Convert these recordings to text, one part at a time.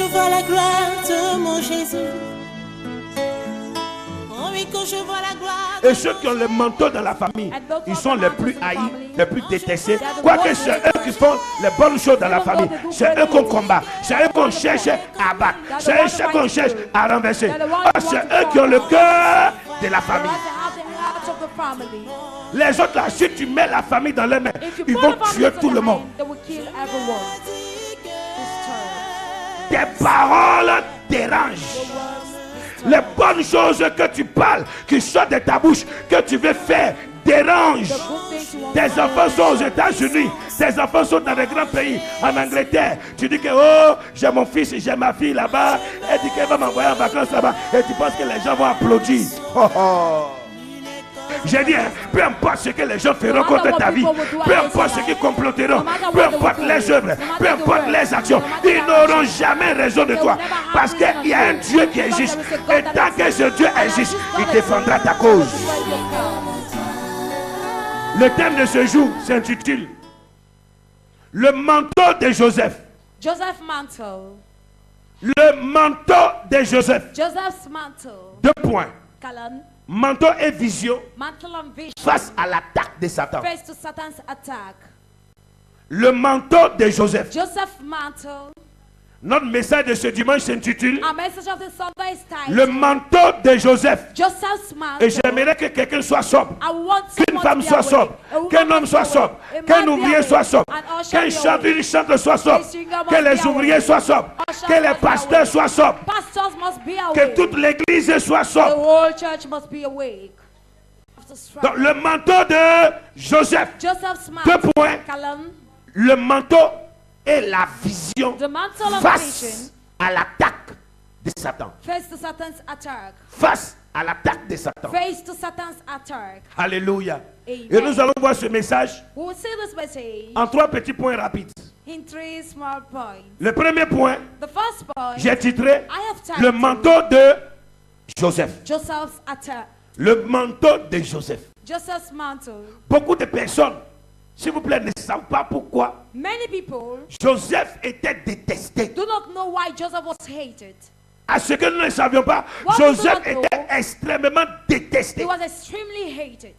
je vois la gloire de mon Jésus. Oh oui, quand je vois la gloire. Et ceux qui ont le manteau dans la famille, ils sont les plus haïs, les plus détestés. Quoique c'est eux qui font les bonnes choses dans la famille. C'est eux qu'on combat. C'est eux qu'on cherche à abattre. C'est eux qu'on cherche à renverser. C'est eux qui ont le cœur de la famille. Les autres là, si tu mets la famille dans les mains, ils vont tuer tout le monde. Tes paroles dérangent. Les bonnes choses que tu parles, qui sortent de ta bouche, que tu veux faire, dérangent. Tes enfants sont aux États-Unis, tes enfants sont dans des grands pays, en Angleterre. Tu dis que oh, j'ai mon fils, j'ai ma fille là-bas, elle dit qu'elle va m'envoyer en vacances là-bas, et tu penses que les gens vont applaudir. Oh, oh. J'ai dit, hein, peu importe ce que les gens feront contre ta vie, peu importe ce qu'ils comploteront, peu importe les œuvres, peu importe les actions, ils n'auront jamais raison de toi. Parce qu'il y a un Dieu qui existe. Et tant que ce Dieu existe, il défendra ta cause. Le thème de ce jour s'intitule Le manteau de Joseph. Joseph mantle. Le manteau de Joseph. Joseph's mantle. 2 points. Colon. Manteau et vision Mantle and vision. face à l'attaque de Satan. Face to Satan's attack. Le manteau de Joseph. Joseph mantle. Notre message de ce dimanche s'intitule Our message of this Sunday is titled Le manteau de Joseph. Joseph's mantle. Et j'aimerais que quelqu'un soit sobre, I want qu'une someone femme to be soit awake. sobre, A woman qu'un homme must soit be sobre, awake. A qu'un man be ouvrier awake. soit sobre, An usher qu'un be chanteur, awake. une chanteuse soit sobre, A singer must que les be ouvriers awake. soient sobres, Ushers que les must be pasteurs awake. soient sobres, Pastors must be que awake. toute l'église soit The sobre. whole church must be awake. After struggle. Donc le manteau de Joseph. Joseph's 2 mantle. points. Colon. Le manteau est la vision The mantle of face vision. à l'attaque de Satan. Face to Satan's attack. Face à l'attaque de Satan. Face to Satan's attack. Alléluia. Amen. Et nous allons voir ce message We will see this message en 3 petits points rapides. in 3 small points. Le premier point, The first point, j'ai titré I have titled le manteau de Joseph. Joseph's attack. Le manteau de Joseph. Joseph's mantle. Beaucoup de personnes, s'il vous plaît, ne savent pas pourquoi Many people Joseph était détesté. do not know why Joseph was hated. À ce que nous ne savions pas, What Joseph we do not était know, extrêmement détesté He was extremely hated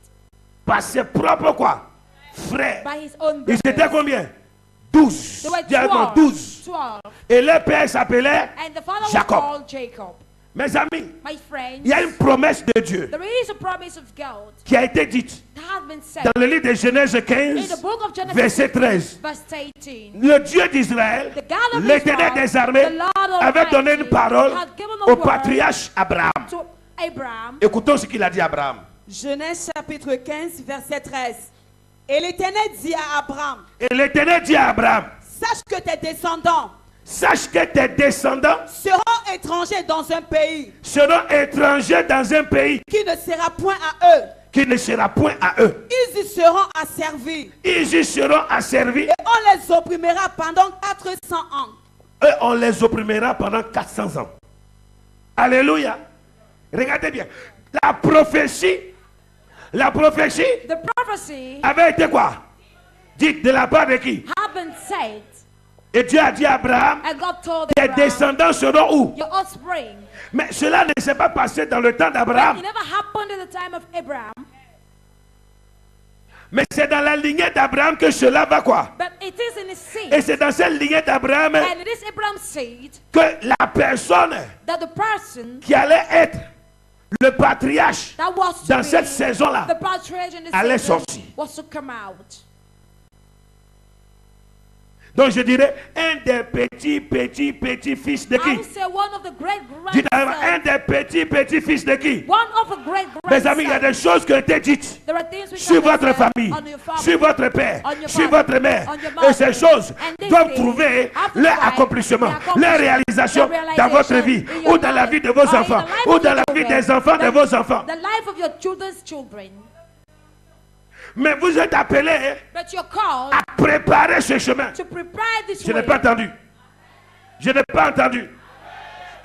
par ses propres quoi? Frères. by his own Ils étaient brothers. combien? 12. There were Dis avec moi, 12. 12. 12. Et leur père s'appelait And the father was Jacob. called Jacob. Mes amis, My friends, il y a une promesse de Dieu there is a promise of God qui a été dite that has been said dans le livre de Genèse in 15, the book of Genesis verset 13. verse 18. Le Dieu d'Israël, The God of l'Éternel Israel, des armées, the Lord avait Almighty, donné une parole had given a au word patriarche Abraham. to Abraham. Écoutons ce qu'il a dit à Abraham. Genèse chapitre 15, verset 13. Et l'Éternel dit à Abraham, Et l'Éternel dit à Abraham, sache que tes descendants sache que tes descendants seront étrangers dans un pays seront étrangers dans un pays qui ne sera point à eux. qui ne sera point à eux. Ils y seront asservis Ils y seront asservis et on les opprimera pendant 400 ans. et on les opprimera pendant 400 ans. Alléluia. Regardez bien. La prophétie The prophecy avait été quoi? Dites de la part de qui? had been said, Et Dieu a dit à Abraham, and God told tes Abraham, descendants seront où? your offspring. Mais cela ne s'est pas passé dans le temps It d'Abraham. never happened in the time of Abraham, Mais c'est dans la lignée d'Abraham que cela va quoi? but it is in his seed, Et c'est dans cette lignée d'Abraham and it is Abraham's seed que la personne that the person qui allait être le patriarche that was to dans be cette saison-là the patriarch in the allait season sortir. was to come out. Donc je dirais un des petits fils de I qui? would say one of the great Dites un grandsons. des petits fils de qui? One of the great Mes amis, il y a grandsons. des choses qui ont été dites There are things which sur have been votre said famille, on your family, sur votre père, on your sur father, votre mère. on your Et mother. ces choses And these doivent things trouver have to leur find accomplissement, their accomplishment, leur réalisation their dans votre realization vie, in your ou dans la life, vie de vos or in enfants, the life ou of dans your la vie children, des enfants de vos enfants. the life of your children's children. Mais vous êtes appelés But you're called à préparer ce chemin. to prepare this Je n'ai way. pas entendu. Je n'ai pas entendu.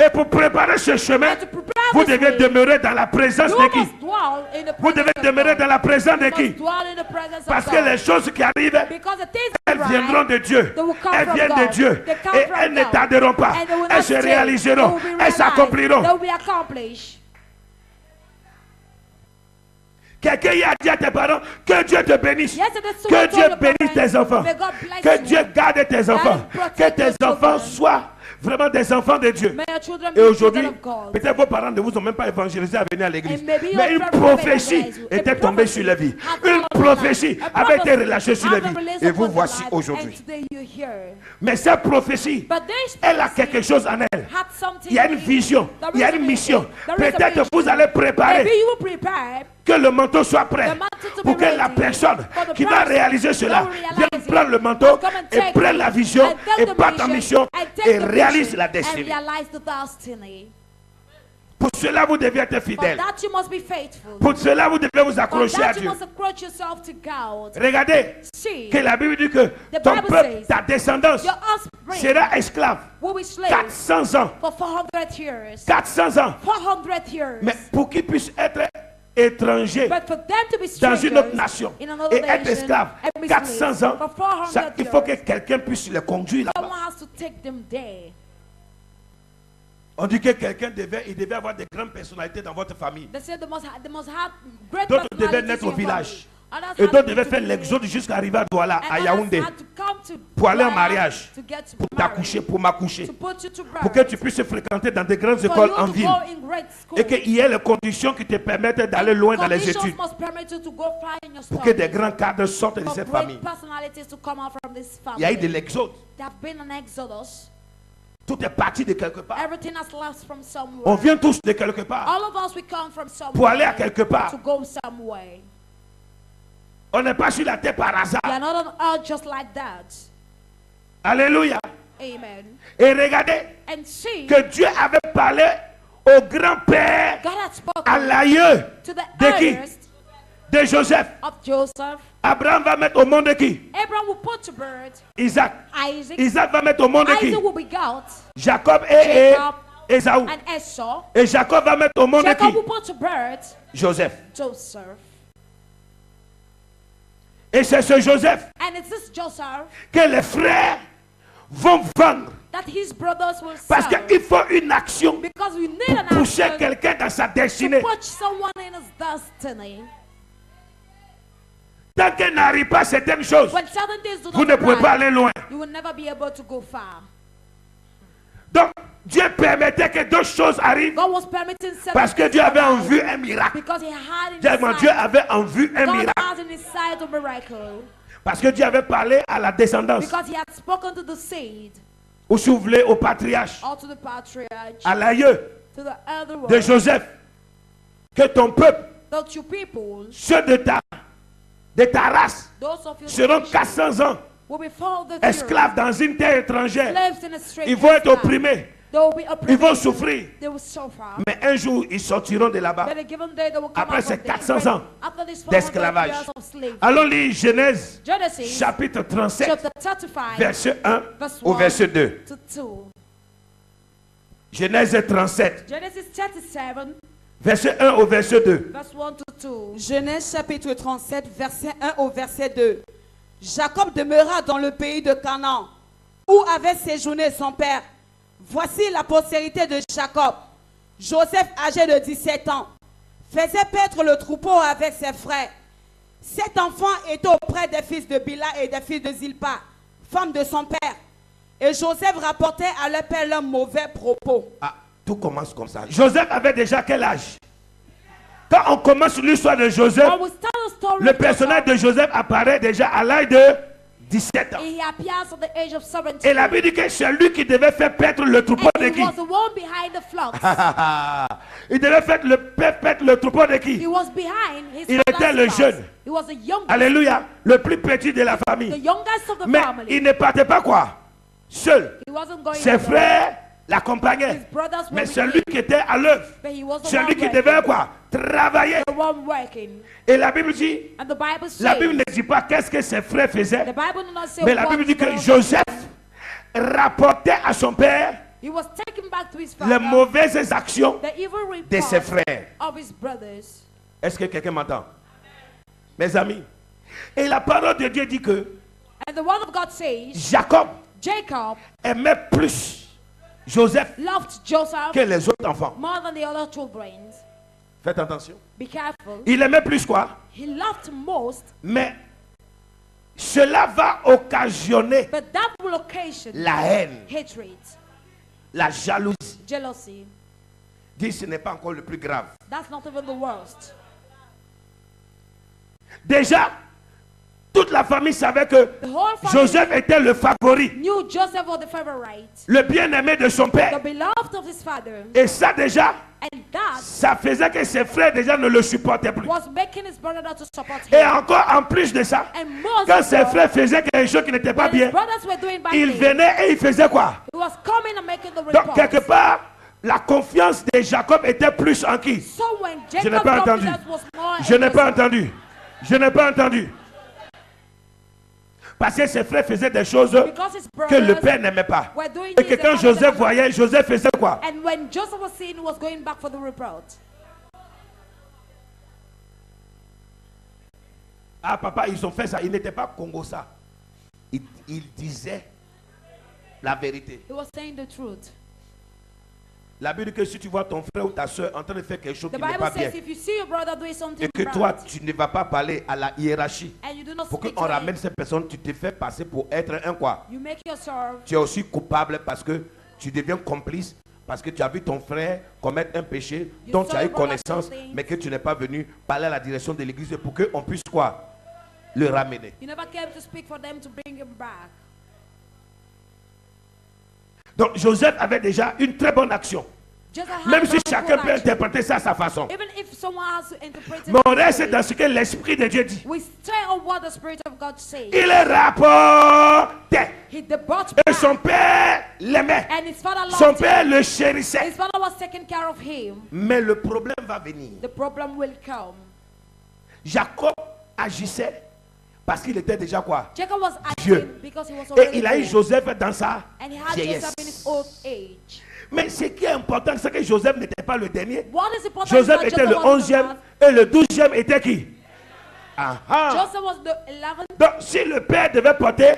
Et pour préparer ce chemin, And to prepare Vous devez demeurer dans la présence You de qui? must dwell in the Vous devez presence of demeurer God. dans la présence de You qui? must dwell in the presence of Parce que God. les choses qui arrivent, Because the things elles that viendront de Dieu. they will come Elles from viennent God. de Dieu. They come Et from elles ne God. tarderont pas. And they will Elles not se stay. réaliseront. They will be Elles realized. s'accompliront. They will be accomplished. Quelqu'un y a dit à tes parents que Dieu te bénisse. Yesterday, Que someone Dieu told your bénisse parents, tes enfants. may God bless Que you. Dieu garde tes enfants. Que protect tes your enfants children. soient vraiment des enfants de Dieu. May your children Et be aujourd'hui, children of God. peut-être vos parents ne vous ont même pas évangélisé à venir à l'église. And maybe Mais your une parents prophétie evangelized you. était A tombée prophecy sur la vie. had Une fallen on your prophétie life. A avait été prophecy relâchée sur la had vie. been released Et vous upon voici your life. aujourd'hui. And today you're here. Mais cette prophétie, But this elle a prophecy quelque chose en elle. had something Il y a in une it. vision. There Il y a is a une mission. vision. There is a Peut-être vision. vous allez préparer Maybe you will prepare que le manteau soit prêt the mantle to pour be que la ready personne for the qui va person réaliser cela that will realize vienne it prendre le manteau and come and et take prenne it la vision and take et the parte en vision mission and take et the réalise vision la and destinée. realize the destiny. Pour cela, vous devez être For fidèle. that you must be faithful. Pour cela, vous devez vous For accrocher à that you Dieu. must approach yourself to God. Regardez See, que la Bible dit que The ton Bible peuple, says, ta descendance, your offspring sera esclave will be slaves 400 ans. for 400 years. 400 ans. 400 years. Mais pour qu'ils puissent être étrangers But for them to be dans strangers une autre nation in another et être nation esclaves and be 400 slaves ans, for 400 ça, il faut que years, quelqu'un puisse les conduire là-bas. someone has to take them there. On dit que quelqu'un devait avoir des grandes personnalités dans votre famille. They said they must have great D'autres devaient personalities naître in au your village. family. Others Et had d'autres to devaient go faire to l'exode village. jusqu'à arriver à Douala, And à others Yaoundé, had to come to pour aller en Douala mariage, to get to pour marry, t'accoucher, pour m'accoucher, to put you to birth, pour que tu puisses fréquenter dans des grandes for écoles you en to ville go in great school. et qu'il y ait les conditions qui te permettent d'aller loin dans les Conditions études must permit you to go far in your pour que des studies. grands cadres sortent de For cette great famille. personalities to come out from this Il y a eu de family. l'exode. There have been an exodus. Tout est parti de quelque part. Everything has left from somewhere. On vient tous de quelque part All of us, we come from somewhere pour aller à quelque part. to go somewhere. On n'est pas sur la terre par hasard. We are not on earth just like that. Alléluia. Amen. Et regardez And see, que Dieu avait parlé au grand-père, God had à spoken l'aïeux to the de qui? eldest De Joseph. of Joseph. Abraham va mettre au monde qui? Abraham will put to birth Isaac. Isaac. Isaac va mettre au monde qui? Isaac will begot Jacob et Jacob Ésaü. and Esau. Et Jacob va mettre au monde Jacob qui? will put to birth Joseph. Joseph. Et c'est ce Joseph And it's this Joseph que les frères vont vendre. that his brothers will Parce sell. qu'il faut une action Because we need pour an pousser action quelqu'un dans sa to destinée. push someone in his destiny. Tant qu'elle n'arrive pas à certaines choses, When certain things do vous ne not pouvez pas arrive, aller loin. you will never be able to go far. Donc, Dieu permettait que deux choses arrivent God was permitting certain parce que things Dieu to avait en arise vue un miracle. because he had in Dis-moi, his Dieu sight, avait en vue un God miracle. had in his sight a miracle Parce que Dieu avait parlé à la descendance. because he had spoken to the seed Ou si vous voulez, au patriarche, or to the patriarch, à l'aïeux to the elder de one, Joseph, que ton peuple, that you people, ceux de ta race, those of you seront that 400 ans will be followed esclaves dans une terre étrangère. slaves in a strange Ils vont être land. opprimés, They will be ils oppressed. vont souffrir. They will suffer. Mais un jour, ils sortiront de là-bas. But a given day they will come Après out ces from there. 400 ans After this 400 d'esclavage. years of slavery. Allons lire Genèse, Genesis chapitre 37, chapter 35 verset 1 verse au 1 verset 2. to 2. Genèse 37, Genesis 37 verset 1 au verset 2. verse 1 to 2. Genèse chapitre 37, verset 1 au verset 2. Jacob demeura dans le pays de Canaan, où avait séjourné son père. Voici la postérité de Jacob. Joseph, âgé de 17 ans, faisait paître le troupeau avec ses frères. Cet enfant était auprès des fils de Bila et des fils de Zilpa, femme de son père. Et Joseph rapportait à leur père leurs mauvais propos. Ah, tout commence comme ça. Joseph avait déjà quel âge? Quand on commence l'histoire de Joseph, I will tell the story le of personnage Joseph. de Joseph apparaît déjà à l'âge de 17 ans. He appears at the age of 17. Et la Bible dit que c'est lui qui devait faire paître le troupeau And de he qui? was the one behind the flocks. Il devait faire paître le troupeau de He qui? was behind his Il était le father's jeune. flocks. He was the youngest. Alléluia, le plus petit de la The famille. youngest of the Mais family. il ne partait pas quoi? Seul. He wasn't going Ses alone. frères l'accompagnaient. His brothers were Mais with c'est him. lui qui était à l'œuvre. But he was the C'est one lui qui working. devait quoi? Travailler. The one working. Et la Bible dit, And the Bible la says, Bible ne dit pas qu'est-ce que ses frères faisaient. the Bible does not say Mais la what Bible dit que brothers- Joseph rapportait à son père He was taken back to his les father. mauvaises actions The evil de ses report frères. of his brothers. Est-ce que quelqu'un m'entend? Mes amis. Et la parole de Dieu dit que And the word of God says, Jacob Jacob aimait plus Joseph loved Joseph que les autres enfants. more than the other children. Faites attention. Be careful. Il aimait plus quoi? He loved most, Mais cela va occasionner but that will occasion la haine, hatred, la jalousie. jealousy. Dis, ce n'est pas encore le plus grave. That's not even the worst. Déjà, toute la famille savait que The whole family Joseph était le favori, knew Joseph was the favorite, le bien-aimé de son the père. beloved of his father, Et ça déjà, and that ça faisait que ses frères déjà ne le supportaient plus. was making his brother not to support Et him. encore en plus de ça, And more quand so, ses frères faisaient quelque chose qui n'était pas when his bien, brothers were doing bad il things, venait et il faisait quoi? he was coming and making the Donc quelque report. part, la confiance de Jacob était plus en qui? So when Je n'ai Jacob's pas entendu. confidence was more Je in n'ai pas Joseph, entendu. Je n'ai pas entendu. Parce que ses frères faisaient des choses because his que le brothers père n'aimait pas. were doing Et que things quand that father Joseph did not voyait, Joseph faisait quoi? like. And when Joseph was seen, he was going back for the report. Ah papa, ils ont fait ça. Ils n'étaient pas Congo ça. Ils disaient la vérité. He was saying the truth. La Bible dit que si tu vois ton frère ou ta soeur en train de faire quelque chose The qui n'est Bible pas bien, says if you see your brother doing et something que toi bad, tu ne vas pas parler à la hiérarchie and you do not pour speak qu'on to him, ramène ces personnes, tu te fais passer pour être un quoi? you make yourself, Tu es aussi coupable parce que tu deviens complice, parce que tu as vu ton frère commettre un péché You dont tu saw as eu your brother connaissance, something. mais que tu n'es pas venu parler à la direction de l'église pour qu'on puisse quoi? Le ramener. you never came to speak for them to bring him back. Donc Joseph avait déjà une très bonne action. Just a Même si handful of chacun peut action. interpréter ça à sa façon. Even if someone has to interpret it Mais on reste differently, dans ce que l'Esprit de Dieu dit. we stay on what the Spirit of God says. Il est rapporté. He brought Et back, son père l'aimait. and his father Son loved père him. le chérissait. His father was taking care of him. Mais le problème va venir. The problem will come. Jacob agissait parce qu'il était déjà quoi? Jacob was Dieu. acting because he was Et already il a eu old. Joseph dans sa And he had vieillesse. Joseph in his old age. Mais ce qui est important, c'est que Joseph n'était pas le dernier. What is important Joseph is that était le Joseph was the 11e last. et le 12e était qui? Ah, ah. Joseph was the 11th. Donc si le père devait porter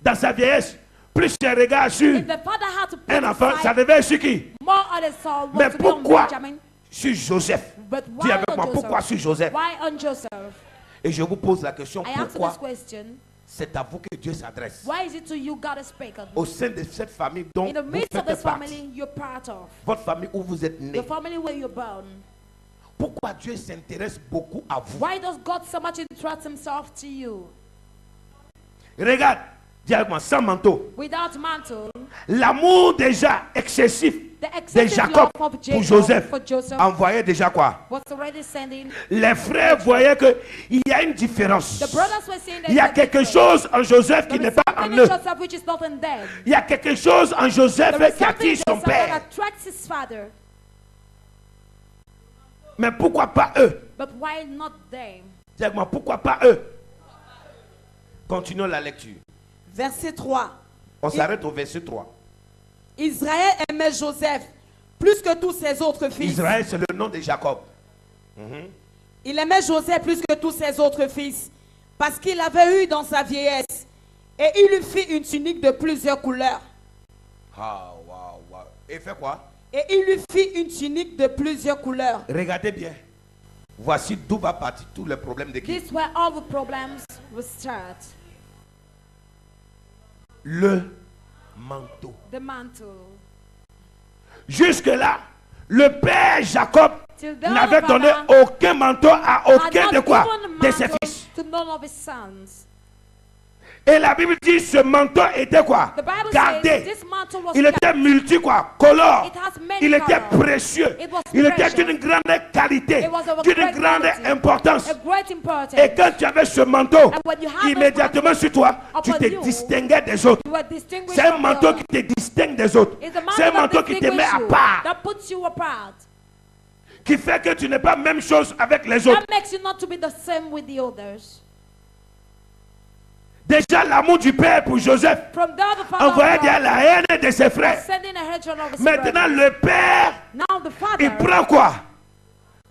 dans sa vieillesse plus ses regards sur If the father had to put un enfant, ça aside devait être sur qui? more on his son, Mais was to be on pourquoi Benjamin. sur Joseph? But Dis why avec on moi, Joseph? pourquoi sur Joseph? Why on Joseph? Et je vous pose la question, I answer pourquoi this question. c'est à vous que Dieu s'adresse? Why is it to you God is speaking? Au sein de cette famille dont In the vous midst of faites this partie, family you're part of, votre famille où vous êtes né, the family where you're born, pourquoi Dieu s'intéresse beaucoup à vous? why does God so much entrust himself to you? Regarde, dis avec moi, sans manteau. Without mantle, L'amour déjà excessif the de excessive Jacob love of pour Jacob Joseph for Joseph envoyait déjà quoi? was already sending. Les frères voyaient qu'il y a une différence. The brothers were saying that Il y a there's a quelque difference. chose en Joseph qui There n'est is pas en something eux. in Joseph which is not in them. Il y a quelque chose en Joseph There is qui something in attire son Joseph that père. attracts his father. Mais pourquoi pas eux? But why not them? Dis avec moi, pourquoi pas eux? Continuons la lecture. Verset 3. On s'arrête au verset 3. Israël aimait Joseph plus que tous ses autres fils. Israël, c'est le nom de Jacob. Il aimait Joseph plus que tous ses autres fils, parce qu'il avait eu dans sa vieillesse, et il lui fit une tunique de plusieurs couleurs. Ah, waouh, waouh. Et fait quoi? Et il lui fit une tunique de plusieurs couleurs. Regardez bien. Voici d'où va partir tous les problèmes de qui? This is where all the problems will start. Le manteau. The mantle. Jusque-là, le père Jacob Till then, n'avait the donné father aucun manteau à had aucun not de quoi? given De ses mantle fils. to none of his sons. Et la Bible dit ce manteau était quoi? The Bible says Gardé. this mantle was Il était kept. multi quoi? Colore. It has many Il était colors. précieux. It was Il était precious. d'une grande qualité, It was of a d'une great grande quality. importance. A great importance. Et quand tu avais ce manteau, And when you had immédiatement that sur toi, tu upon te you, distinguais des autres. You were distinguished C'est un from manteau the qui te distingue des autres. It's a C'est un mantle manteau that qui te met à distinguishes you, part, that puts you apart. qui fait que tu n'es pas même chose avec les autres. That makes you not to be the same with the others. Déjà l'amour du père pour Joseph From there, the father envoyait of derrière God la haine de ses was frères. sending a hatred of his Maintenant brothers. le père, Now the il father prend quoi?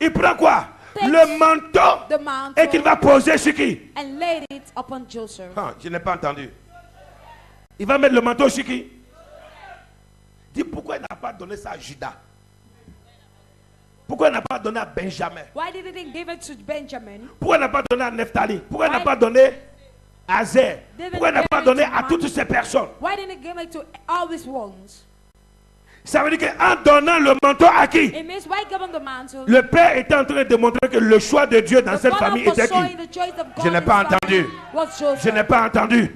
Il prend quoi? takes Le manteau the mantle et qu'il va poser sur qui? and laid it upon Joseph. Ah, je n'ai pas entendu. Il va mettre le manteau sur qui? Dis pourquoi il n'a pas donné ça à Judas? Pourquoi il n'a pas donné à Benjamin? Why did he didn't give it to Benjamin? Pourquoi il n'a pas donné à Nephtali? Pourquoi il n'a Why- pas donné à Azer? David Pourquoi il n'a gave pas it donné to à toutes ces personnes? Why didn't he give it to all these ones? Ça veut dire qu'en donnant le manteau à qui? It means why give him the mantle? Le père était en train de montrer que le choix de Dieu dans The cette father famille was était showing qui? the choice of God Je n'ai in pas his family entendu. was Joseph. Je n'ai pas entendu.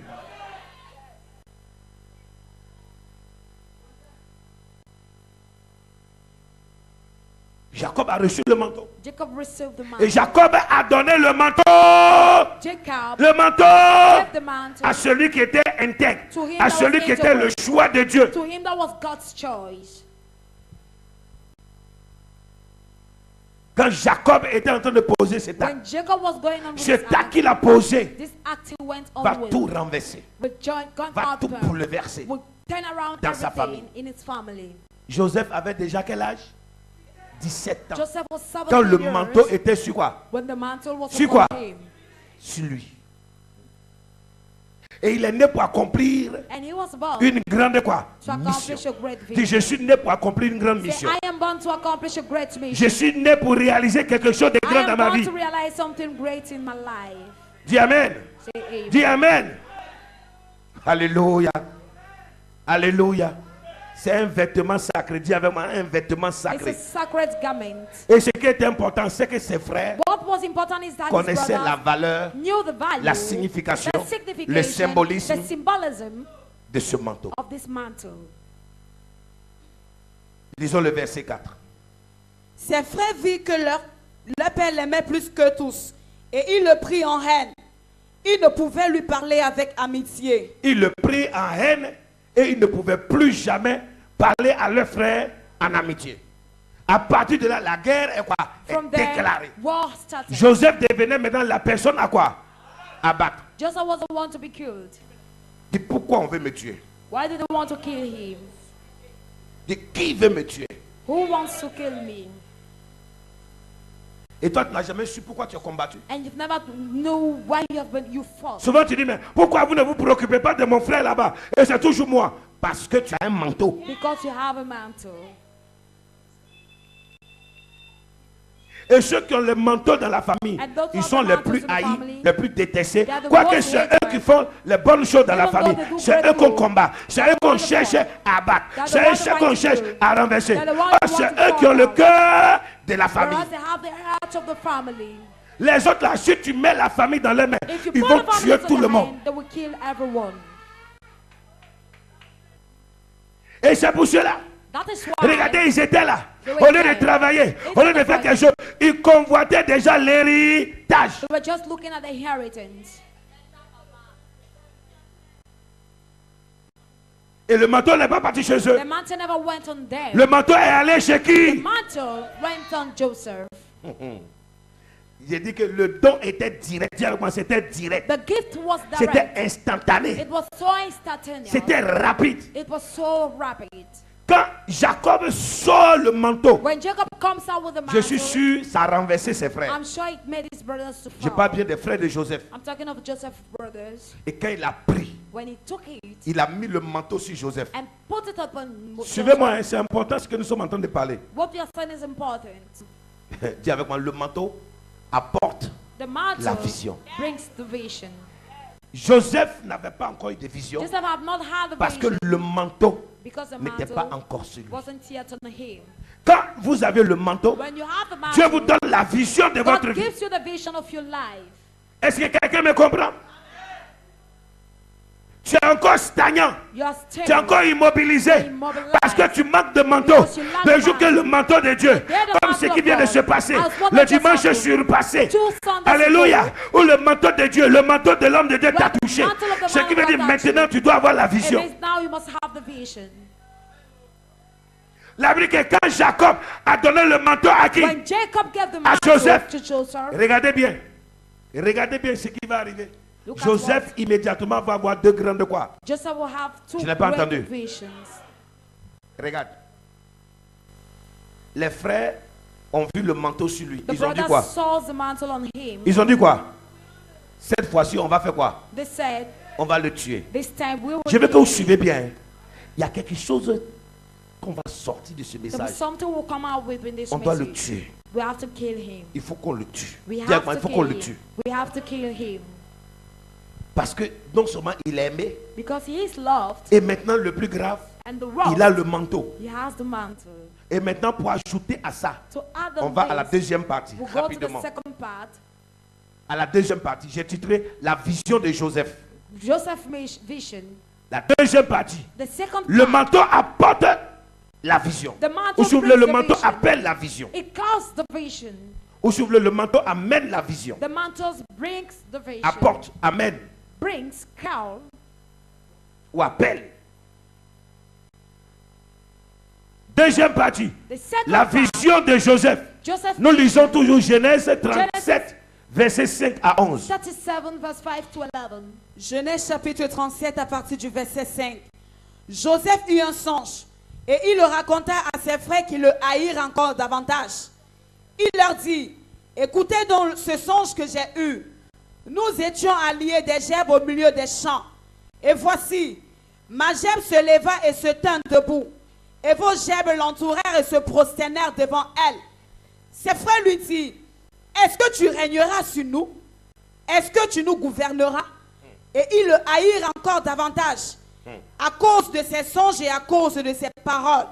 Jacob a reçu le manteau. Jacob received the Et mantle. Jacob a donné le manteau. Jacob Le manteau gave the mantle à celui qui était intègre, To him à that celui was qui était le integral. choix de Dieu. to him that was God's choice. Quand Jacob était en train de poser cet acte, When Jacob was going on with cet this acte act, qu'il a posé this act he went on va with, tout renverser, will gone va out tout there, bouleverser. will turn around dans sa everything famille. in his family. Joseph avait déjà quel âge? 17 ans. Joseph was 17 Quand le years manteau était sur quoi? when the mantle was Sur upon quoi? him. Sur lui. Et il est né pour accomplir And he was born une grande quoi? to accomplish Mission. a great Dis, vision. je suis né pour accomplir une grande Say, mission. I am born to accomplish a great mission. Je suis né pour réaliser quelque chose de I grand dans am ma born vie. to realize something great in my life. Dis Amen. Say amen. Dis Amen. Alléluia. Alléluia. C'est un vêtement sacré. Dis avec moi, un vêtement It's a sacré. sacred garment. Et ce qui est important, c'est que ses frères What was important is that his connaissaient la brothers valeur knew the value, la signification, the signification, le symbolisme the symbolism de ce manteau. of this mantle. Lisons le verset 4. Ses frères virent que leur père l'aimait plus que tous, et ils le prirent en haine. Ils ne pouvaient lui parler avec amitié. Ils le prirent en haine et ils ne pouvaient plus jamais parler à leur frère en amitié. À partir de là, la guerre est quoi? From Est there, déclarée. war started. Joseph devenait maintenant la personne à quoi? À battre. Joseph was the one to be killed. Dis pourquoi on veut me tuer? Why did they want to kill him? Dis qui veut me tuer? Who wants to kill me? Et toi, tu n'as jamais su pourquoi tu as combattu. And you've never know why you fought. Souvent, tu dis, mais pourquoi vous ne vous préoccupez pas de mon frère là-bas? Et c'est toujours moi. Parce que tu as un manteau. Because you have a mantle. Et ceux qui ont le manteau dans la famille, And those who ils have sont the les mantles plus in the haïs, family, les plus détestés. they are the Quoique most c'est hated. eux qui font les bonnes choses dans la Even though famille. they do C'est eux great qu'on good. combat. C'est eux qu'on cherche à abattre. They are the C'est ones eux that qu'on fight cherche you. à renverser. They are the ones Ah, who c'est want to eux qui ont fall le down. cœur de la famille. Whereas they have the heart of the family. Les autres là, si tu mets la famille dans les mains, If you ils put vont the family tuer into tout the le monde. hand, they will kill everyone. Et c'est pour cela. That is why. Regardez, ils étaient là. They Au were lieu de there. travailler, They au lieu de didn't faire fight. quelque chose, ils convoitaient déjà l'héritage. They were just looking at the inheritance. Et le manteau n'est pas parti chez eux. The mantle never went on them. Le manteau est allé chez The qui? mantle went on Joseph. J'ai dit que le don était direct. Dis avec moi, c'était direct. The gift was C'était direct. instantané. It was so instantaneous. C'était rapide. It was so rapid. Quand Jacob sort le manteau, When Jacob comes out with the je mantle, suis sûr ça a renversé ses frères. I'm sure it made his brothers to Je fall. parle bien des frères de Joseph. I'm talking of Joseph's brothers. Et quand il a pris, When he took it il a mis le manteau sur Joseph. and put it upon Suivez-moi, hein, c'est important ce que nous sommes en train de parler. What you are saying is important. Dis avec moi, le manteau apporte. The mantle La vision. brings the vision. Joseph n'avait pas encore eu de vision Joseph have not had the parce que vision le manteau because the n'était mantle pas encore sur lui. wasn't yet on him. Quand vous avez le manteau, When you have the Dieu vous mantle, donne la vision de votre God vie. gives you the vision of your life. Est-ce que quelqu'un me comprend? Tu es encore stagnant. You are Tu es stable. encore immobilisé. Immobilized. Parce que tu manques de manteau. Because you lack Le jour que mantle. le manteau de Dieu, the comme ce mantle qui of vient de God, se passer, as what le has just dimanche happened. surpassé. 2 Sundays Alléluia. ago, Où le manteau de Dieu, le manteau de l'homme de Dieu t'a Where the touché. mantle of the Ce man qui of veut God dire touched maintenant you. tu dois avoir la it vision. means now you must have the vision. La Bible dit que quand Jacob a donné le manteau à qui? When Jacob gave the À mantle Joseph. to Joseph, Regardez bien. Regardez bien ce qui va arriver. Look at Joseph what immédiatement va avoir deux grandes quoi? Joseph will have two Je n'ai pas great entendu. visions. Regarde. Les frères ont vu le manteau sur lui. The Ils ont dit brothers quoi? saw the mantle on him. Ils ont dit quoi? Cette fois-ci, on va faire quoi? They said, On va le tuer. this time we will Je veux que kill vous him. suivez bien. Hein. Il y a quelque chose qu'on va sortir de ce There was message. something will come out within this On doit le message. tuer. We have to kill him. Il faut qu'on le tue. We Dis have avec moi, il to faut qu'on kill le him. tue. We have to kill him. Parce que non seulement il est aimé, Because he is loved. et maintenant le plus grave, And the rock, il a le manteau. he has the mantle. Et maintenant pour ajouter à ça, To add on on va à la this, deuxième partie, we'll go to the rapidement. second part. À la deuxième partie, j'ai titré la vision de Joseph. Joseph's vision. La deuxième partie, The second le part, manteau apporte la vision. the mantle Ou si vous voulez, brings le the manteau vision. appelle la vision. It caused the vision. Ou si vous voulez, le manteau amène la vision. The mantles brings the vision. Apporte, amène Brings call. ou appelle. Deuxième partie, The second la part, vision de Joseph. Joseph Nous lisons toujours Genèse 37, versets 5 à 11. 37 verse 5 to 11. Genèse chapitre 37 à partir du verset 5. Joseph eut un songe et il le raconta à ses frères qui le haïrent encore davantage. Il leur dit, écoutez donc ce songe que j'ai eu. Nous étions alliés des gerbes au milieu des champs. Et voici, ma gerbe se leva et se tint debout. Et vos gerbes l'entourèrent et se prosternèrent devant elle. Ses frères lui dirent, est-ce que tu régneras sur nous? Est-ce que tu nous gouverneras? Et ils le haïrent encore davantage à cause de ses songes et à cause de ses paroles.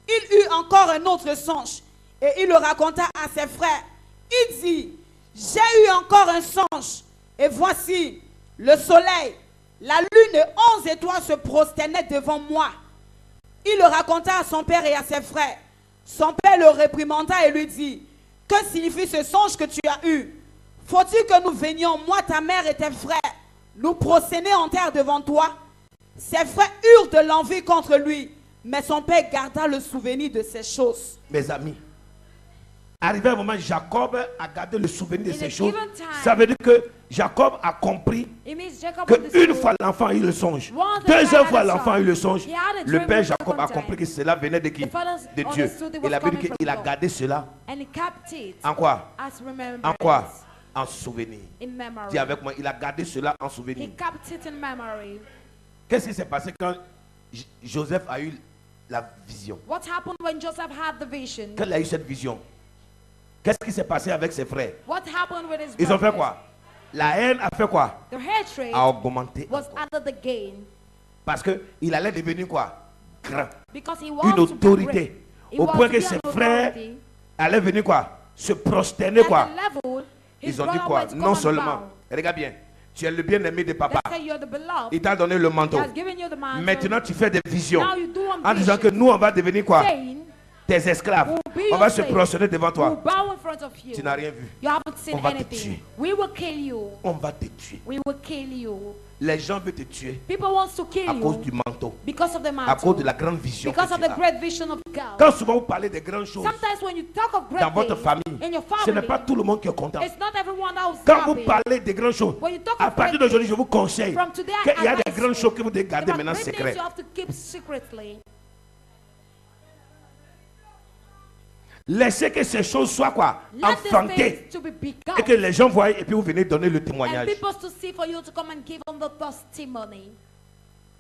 Il eut encore un autre songe et il le raconta à ses frères. Il dit, j'ai eu encore un songe et voici le soleil, la lune et 11 étoiles se prosternaient devant moi. Il le raconta à son père et à ses frères. Son père le réprimanda et lui dit, que signifie ce songe que tu as eu? Faut-il que nous venions, moi, ta mère et tes frères, nous prosterner en terre devant toi? Ses frères eurent de l'envie contre lui, mais son père garda le souvenir de ces choses. Mes amis, arrivé un moment, Jacob a gardé le souvenir de In ces a choses. given time, Ça veut dire que Jacob a compris it means Jacob que understood une fois l'enfant a eu le songe, once the deuxième child fois had a l'enfant a eu le songe, he had a le dream père the Jacob a second compris time. que cela venait de qui? The father De Dieu. understood it Il was a dit coming from qu'il a God. gardé cela And he kept it en quoi? as En remembrance, quoi? En souvenir. in memory. Dis avec moi, il a gardé cela en He souvenir. kept it in memory. Qu'est-ce qui s'est passé quand Joseph a eu la vision? What happened when Joseph had the vision? Quand il a eu cette vision, qu'est-ce qui s'est passé avec ses frères? What happened with his Ils ont fait brothers? quoi? La haine a fait quoi? The hatred A augmenté. was under the gain Parce qu'il allait devenir quoi? Grand. because he Une wants to be autorité. great. He Au wants point to que be ses an frères authority. allaient venir quoi? Se prosterner At quoi? the level, his Ils ont dit brother quoi? went to Non come and seulement, bow. regarde bien, tu es le bien-aimé de papa. Let's say you're the beloved. Il t'a donné le He manteau. has given you the mantle. Maintenant, tu fais des visions. Now you do one En disant que vision, nous, on va devenir quoi? saying, Tes esclaves. we'll be On your va se slaves. prosterner devant We'll toi. bow in front of you. Tu n'as rien vu. You haven't seen On va te anything. tuer. We will kill you. On va te tuer. We will kill you. Les gens veulent te tuer People want to kill à cause you du manteau. because of the À cause de mantle, la grande vision because que of tu the as. great vision of God. Quand souvent vous parlez des grandes choses Sometimes when you talk of dans great votre things famille, in your ce n'est family, pas tout le monde qui est content. it's not everyone that was Quand vous happy. parlez des grandes choses, When you talk à of partir great d'aujourd'hui, je things, vous conseille from today, qu'il y a I des advise grandes you, choses que vous devez garder there are maintenant great things secrètes. you have to keep secretly. Laissez que ces choses soient quoi? Let these Enfantées. things to be Et begun, que les gens voient et puis vous venez donner le and témoignage. people to see for you to come and give them the testimony.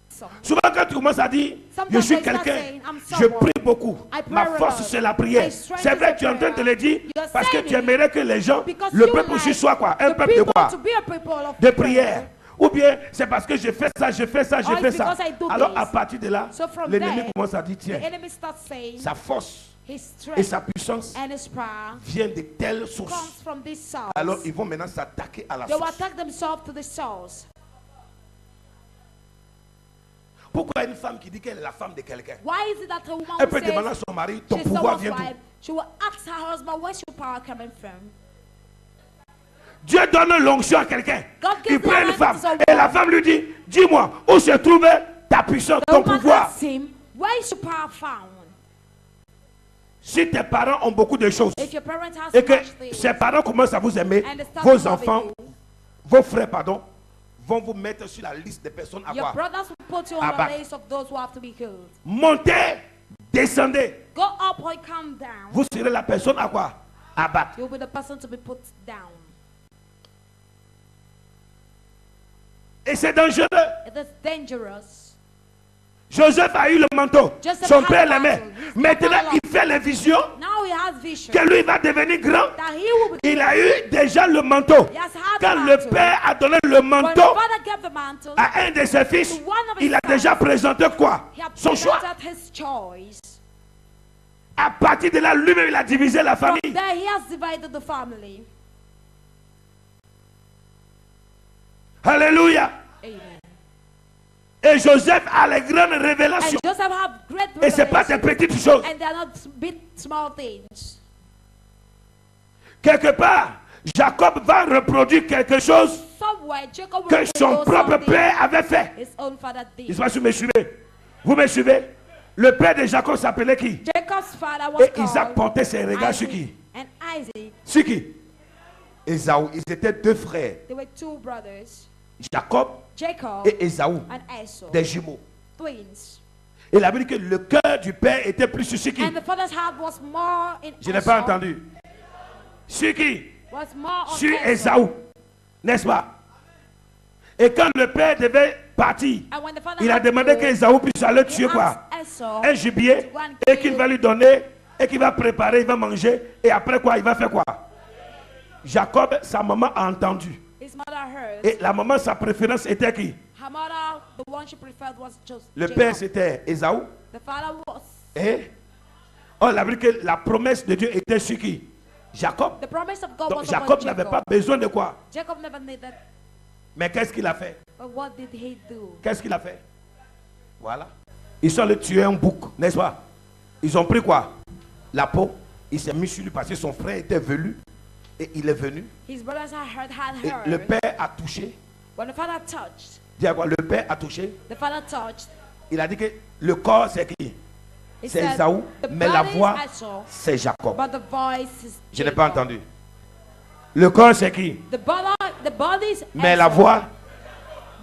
So, Souvent quand tu commences à dire, Sometimes je suis I start quelqu'un, saying, I'm je someone. prie beaucoup, I pray ma a force lot. c'est la prière. My strength C'est is vrai, the tu es en train de te prayer. le dire You're parce que saying tu it aimerais que les gens, because le you peuple like aussi soit quoi? Un the peuple de people quoi? to be a people of De prayer. prière. Ou bien c'est parce que je fais ça, je fais ça, je Or fais it's ça. because I do Alors this. à partir de là, So from l'ennemi there, commence à dire, The tiens, enemy starts saying sa force his et strength sa puissance and his power vient de telles comes sources. from this source. Alors ils vont maintenant s'attaquer à la They will source. attack themselves to the source. Pourquoi une femme qui dit qu'elle est la femme de quelqu'un, Why is it that a woman elle who peut demander à says son mari, ton she's pouvoir someone's vient d'où? wife, she will ask her husband, where's your power coming from? Dieu donne l'onction à quelqu'un. God Il gives prend the une right femme to someone. et la femme lui dit, dis-moi, où se trouve ta puissance, The ton woman pouvoir? asks him, where is your power found? Si tes parents ont beaucoup de choses If your parents has et que much things, ses parents commencent à vous aimer, and they start vos to love enfants, you, vos frères, pardon, vont vous mettre sur la liste des personnes à Your quoi? brothers will put you on Abattre. the list of those who have to be killed. Montez, descendez. Go up or come down. Vous serez la personne à quoi? À battre. You'll be the person to be put down. Et c'est dangereux. It is dangerous. Joseph a eu le manteau. Joseph Son had père the l'aimait. mantle. His Maintenant, father il fait les visions Now he has vision que lui va devenir grand. that he will be. Il a eu déjà le manteau. He has had Quand the le mantle. père a donné le When the manteau father gave the mantle, à un de ses fils, to one of his il a sons, déjà présenté quoi? he had Son choix. presented his choice. À partir de là, lui-même, il a divisé la From famille. there, he has divided the family. Alléluia. Amen. Et Joseph a les grandes And révélations. Joseph have great Et ce n'est pas des revelations. petites choses. And they are not big, small things. Quelque part, Jacob va reproduire quelque chose Somewhere, Jacob will que son do propre something père avait fait. his own father Je ne did. sais pas si vous me suivez. Vous me suivez? Le père de Jacob s'appelait qui? Jacob's father was Et Isaac called portait ses regards sur Isaac. qui? And Isaac, Sur qui? Ésaü. Ils étaient deux frères. they were two brothers, Jacob Jacob et Ésaü. and Esau, Des jumeaux. twins. Et la Bible dit que le cœur du père était plus sur qui? And the father's heart was more in Je n'ai pas Esau, entendu. Sur qui? was more on Sur Esau. Ésaü. N'est-ce pas? Et quand le père devait partir, And when the father il a had to demandé go, qu'Ésaü puisse aller he tuer quoi? asked Esau Un gibier. to go and Et qu'il kill va lui donner. Et qu'il va préparer, il va manger. Et après quoi? Il va faire quoi? Jacob, sa maman a entendu. his mother heard. Et la maman, sa préférence était qui? Her mother, the one she preferred was just Le Jacob. père, c'était Ésaü. The father was. Et on a vu que la promesse de Dieu était sur qui? Jacob. The promise of God Donc was Jacob upon n'avait Jacob. pas besoin de quoi? Jacob never needed. Mais qu'est-ce qu'il a fait? But what did he do? Qu'est-ce qu'il a fait? Voilà. Ils sont allés tuer un bouc, n'est-ce pas? Ils ont pris quoi? La peau. Il s'est mis sur lui parce que son frère était velu. Et il est venu. His brothers had Et heard. le père a touché. When the father touched, Dis à quoi? Le père a touché. the father touched. Il a dit que le corps c'est qui? He C'est said, Ésaü. the Mais la body voix is Esau, c'est Jacob. but the voice is Je n'ai pas Jacob. entendu. Le corps c'est qui? The body is Mais la Esau, voix,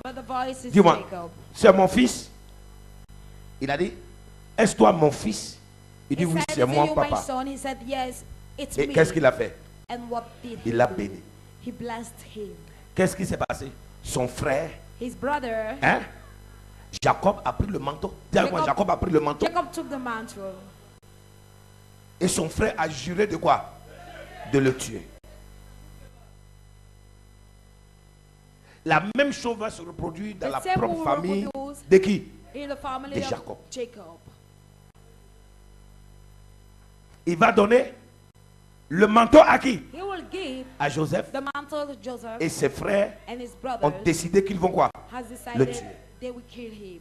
but the voice is dis-moi, Jacob. c'est mon fils. Il a dit, est-ce toi mon fils? Il dit He oui, said, c'est "Is moi you my papa. son?" He said, "Yes, it's Et me." qu'est-ce qu'il a fait? And what did Il he l'a do? béni. He blessed him. Qu'est-ce qui s'est passé? Son frère, His brother, hein? Jacob a pris le manteau. Dis-moi, Jacob a pris le manteau. Jacob took the mantle. Et son frère a juré de quoi? De le tuer. La même chose va se reproduire dans The la same propre will famille reproduce de qui? in the family De of Jacob. Jacob. Il va donner le manteau à qui? He will give À Joseph. the mantle to Joseph, Et ses frères and his ont brothers décidé qu'ils vont quoi? has Le decided tuer. they will kill him.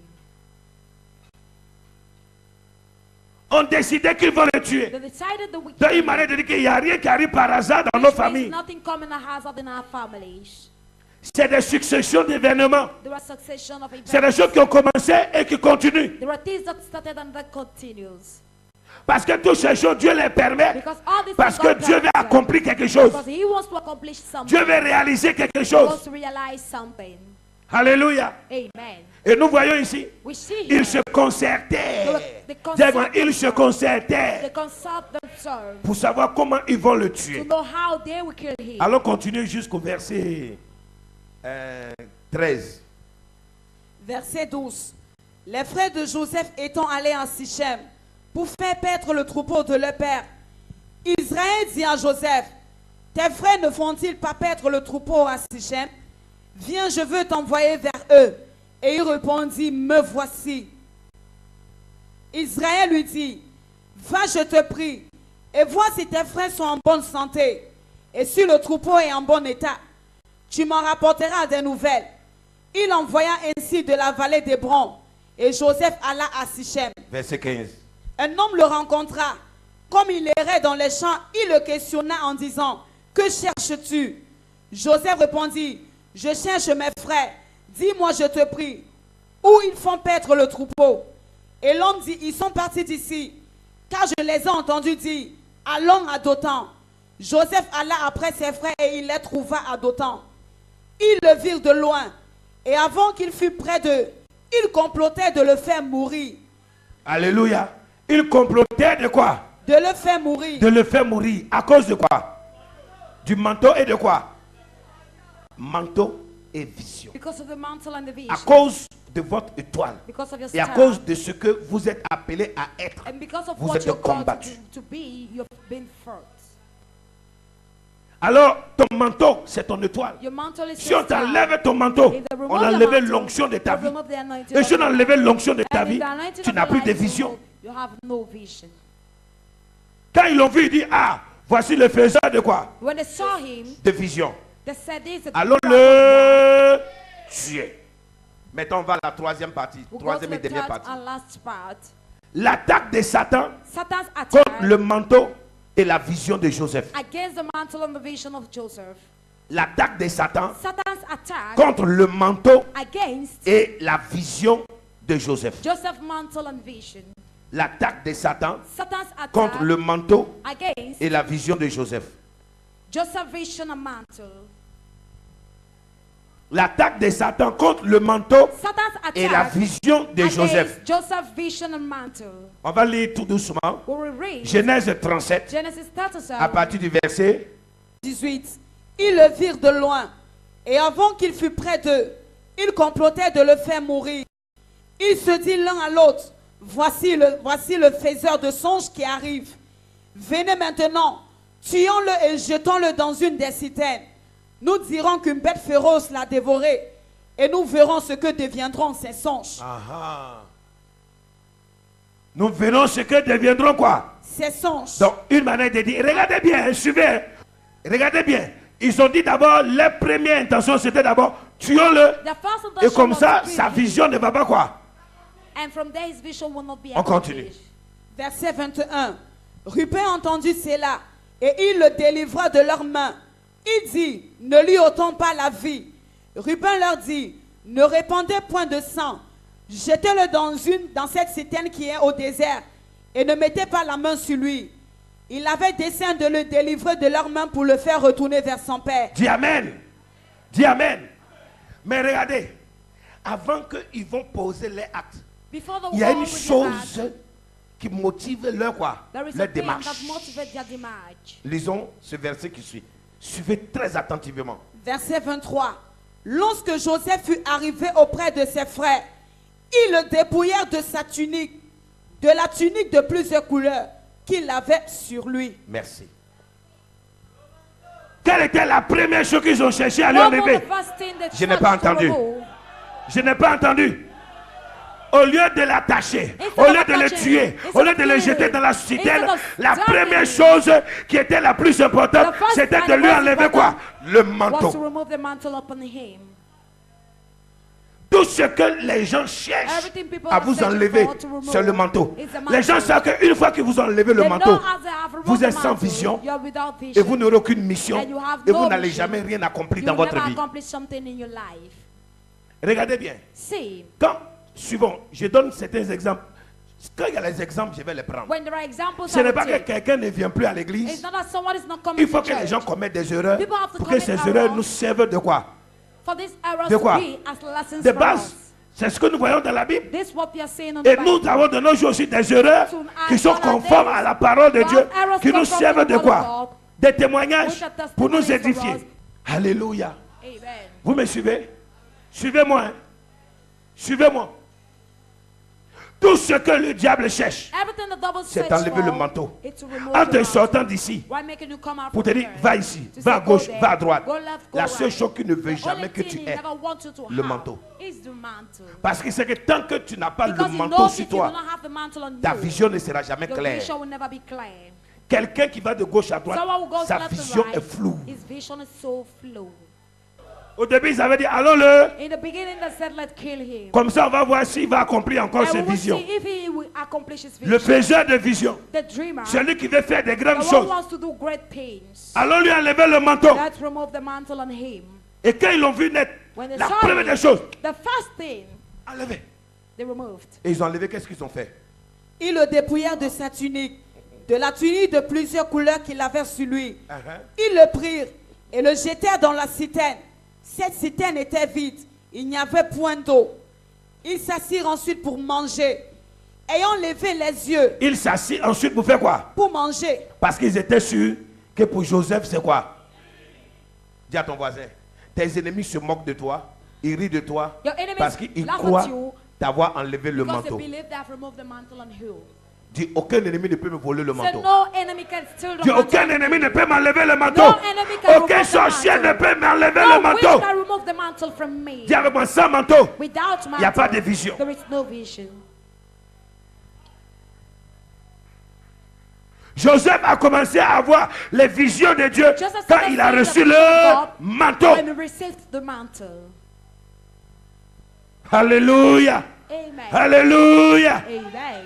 Ont décidé qu'ils vont le tuer. They decided that we Donc kill il him. m'a dit qu'il n'y a rien qui arrive par hasard dans nos Which means familles. nothing common has in our families. C'est des successions d'événements. There are succession of C'est des events. choses qui ont commencé et qui continuent. There are things that started and that continues. Parce que toutes ces choses, Dieu les permet. Because all these Parce things que God Dieu veut permits them. accomplir quelque chose. Because he wants to accomplish something. Dieu veut réaliser quelque He chose. wants to realize something. Alléluia. Amen. Et nous voyons ici, We see here ils se concertaient. They Dis-moi, ils se they concertaient consult themselves pour savoir comment ils vont le to tuer. know how they will kill him. Allons continuer jusqu'au verset 13. Verset 12. Les frères de Joseph étant allés en Sichem pour faire paître le troupeau de leur père, Israël dit à Joseph, tes frères ne font-ils pas paître le troupeau à Sichem? Viens, je veux t'envoyer vers eux. Et il répondit, me voici. Israël lui dit, va, je te prie, et vois si tes frères sont en bonne santé, et si le troupeau est en bon état, tu m'en rapporteras des nouvelles. Il envoya ainsi de la vallée d'Hébron, et Joseph alla à Sichem. Verset 15. Un homme le rencontra. Comme il errait dans les champs, il le questionna en disant, que cherches-tu? Joseph répondit, je cherche mes frères. Dis-moi, je te prie, où ils font paître le troupeau? Et l'homme dit, ils sont partis d'ici, car je les ai entendus dire, allons à Dothan. Joseph alla après ses frères et il les trouva à Dothan. Ils le virent de loin Et avant qu'il fût près d'eux, il complotait de le faire mourir. Alléluia. Il complotait de quoi? De le faire mourir. De le faire mourir. À cause de quoi? Du manteau et de quoi? Manteau et vision. Because of the mantle and the vision. À cause de votre étoile. Because of your Et à star. cause de ce que vous êtes appelé à être. And because of Vous what êtes you're called combattu. to be, you've been fought. Alors, ton manteau, c'est ton étoile. Your mantle is Si your on star. t'enlève ton manteau, If they remove on a your enlevé mantle, l'onction de ta they vie. remove the anointing Et of si on a your enlevé life. l'onction de ta And if vie, the anointing tu of n'as your plus de life is vision. removed, you have no vision. Quand ils l'ont vu, ils disent, ah, voici le faiseur de quoi? When they saw him, De vision. they said this is the Alors prophet. le tuer. Maintenant, on va à la troisième partie. We'll go to Troisième et the dernière third partie. and last part. L'attaque de Satan Satan's contre attack le manteau et la vision de Joseph. against the mantle and the vision of Joseph. L'attaque de Satan Satan's attack contre le manteau against et la vision de Joseph. Joseph's mantle and vision. L'attaque de Satan Satan's attack contre le manteau against et la vision de Joseph. Joseph's vision and mantle. L'attaque de Satan contre le manteau Satan's et la attack vision de Joseph. against Joseph's vision and mantle. On va lire tout doucement. We will read Genèse 37, Genesis 37. à partir du verset 18. Ils le virent de loin. Et avant qu'il fût près d'eux, ils complotaient de le faire mourir. Ils se dirent l'un à l'autre, voici le faiseur de songes qui arrive. Venez maintenant, tuons-le et jetons-le dans une des citernes. Nous dirons qu'une bête féroce l'a dévoré. Et nous verrons ce que deviendront ces songes. nous verrons ce que deviendront quoi? Ces songes. Donc, une manière de dire, regardez bien, suivez, regardez bien. Ils ont dit d'abord, leur première intention c'était d'abord, tuons-le. The first Et intention comme was ça, to sa kill him. vision ne va pas quoi? And from there his vision will not be On continue. accomplished. Verset 21. Rubin entendit cela et il le délivra de leurs mains. Il dit, ne lui ôtons pas la vie. Rubin leur dit, ne répandez point de sang. Jetez-le dans cette citerne qui est au désert et ne mettez pas la main sur lui. Il avait dessein de le délivrer de leurs mains pour le faire retourner vers son père. Dis Amen. Dis Amen. Mais regardez, avant qu'ils vont poser les actes, Before the il y a war une with the chose bad, qui motive leur quoi? there is a Leur thing démarche. that motivates their demarche. Lisons ce verset qui suit. Suivez très attentivement. Verset 23. Lorsque Joseph fut arrivé auprès de ses frères, ils le dépouillèrent de sa tunique, de la tunique de plusieurs couleurs qu'il avait sur lui. Merci. Quelle était la première chose qu'ils ont cherché à lui What was enlever? the first thing they Je n'ai tried pas to entendu. remove? Je n'ai pas entendu. Au lieu de l'attacher, Instead au of lieu de le attaching, tuer, instead au lieu of de le killing jeter him, dans la citerne, instead of la dumping première him, chose qui était la plus importante, the first c'était and de the lui most enlever quoi? Le Was to manteau. remove the mantle upon him. Tout ce que les gens cherchent Everything people à are vous searching enlever, for to remove c'est le manteau. is the Les gens mantle. savent qu'une fois qu'ils vous ont enlevé le They manteau, know as they have removed vous the êtes sans mantle, vision you're without et vision. vous n'aurez aucune mission And you have et no vous n'allez vision. jamais rien accomplir You dans will votre never vie. accomplish something in your life. Regardez bien. See, Quand, suivons, je donne certains exemples. Quand il y a les exemples, je vais les prendre. when there are examples, Ce n'est I pas will que take. quelqu'un ne vient plus à It's l'église. not that someone is not coming Il faut to que les church. gens commettent des erreurs People have to pour que commit ces errors. erreurs nous servent de quoi? For these errors De quoi? to be as lessons De for base, us. c'est ce que nous voyons dans la Bible. This is what we are seeing on Et the nous Bible. avons de nos jours aussi des erreurs qui sont conformes à la parole de Dieu, qui nous servent de quoi? Des témoignages pour nous édifier. Alléluia. Amen. Vous me suivez? Suivez-moi. Hein. Suivez-moi. Tout ce que le diable cherche, Everything the devil c'est search enlever le for manteau. is to remove En the te mantle. sortant d'ici, Why making you come out pour te from dire, there? va ici, To va à say, go gauche, there, va à droite. go left, go La right. seule chose qu'il ne veut The jamais only que thing tu he aies, never wants you to le have manteau. is the mantle. Parce que c'est que tant que tu n'as pas Because le he manteau knows sur if you toi, do not have the mantle on ta you, vision ne sera jamais your claire. vision will never be clear. Quelqu'un qui va de gauche à droite, Someone who goes sa left vision to right, est floue. his vision is so flow. Au début, ils avaient dit, allons-le. In the beginning, they said, let's kill him. Comme ça, on va voir s'il va accomplir encore And ses we will visions. see if he will accomplish his vision. Le faiseur de vision, The dreamer, celui qui veut faire des the grandes one who choses, wants to do great things. allons lui enlever le manteau. Let's remove the mantle on him. Et quand ils l'ont vu naître, When they la saw première him, des choses, the first thing enlevé. they removed. Et ils ont enlevé, qu'est-ce qu'ils ont fait? Ils le dépouillèrent de sa tunique, de la tunique de plusieurs couleurs qu'il avait sur lui. Ils le prirent et le jetèrent dans la citerne. Cette citerne était vide Il n'y avait point d'eau. Ils s'assirent ensuite pour manger. Ayant levé les yeux. Ils s'assirent ensuite pour faire quoi? Pour manger. Parce qu'ils étaient sûrs que pour Joseph, c'est quoi? Dis à ton voisin, tes ennemis se moquent de toi, ils rient de toi, parce qu'ils croient t'avoir enlevé le because they manteau. believe they have removed the mantle on you. Dis, aucun ennemi ne peut me voler le So manteau. no enemy can steal the Dis, mantle. aucun ennemi ne peut m'enlever le manteau. No enemy can Aucun remove the sorcier mantle. ne peut m'enlever No le manteau. witch can remove the mantle from me. Dis avec moi, sans manteau, Without il mantle, n'y a pas de vision. there is no vision. Joseph a commencé à avoir les visions de Dieu Joseph quand started il a seeing reçu the le vision of God manteau. when he received the mantle. Alléluia. Amen. Alléluia. Amen.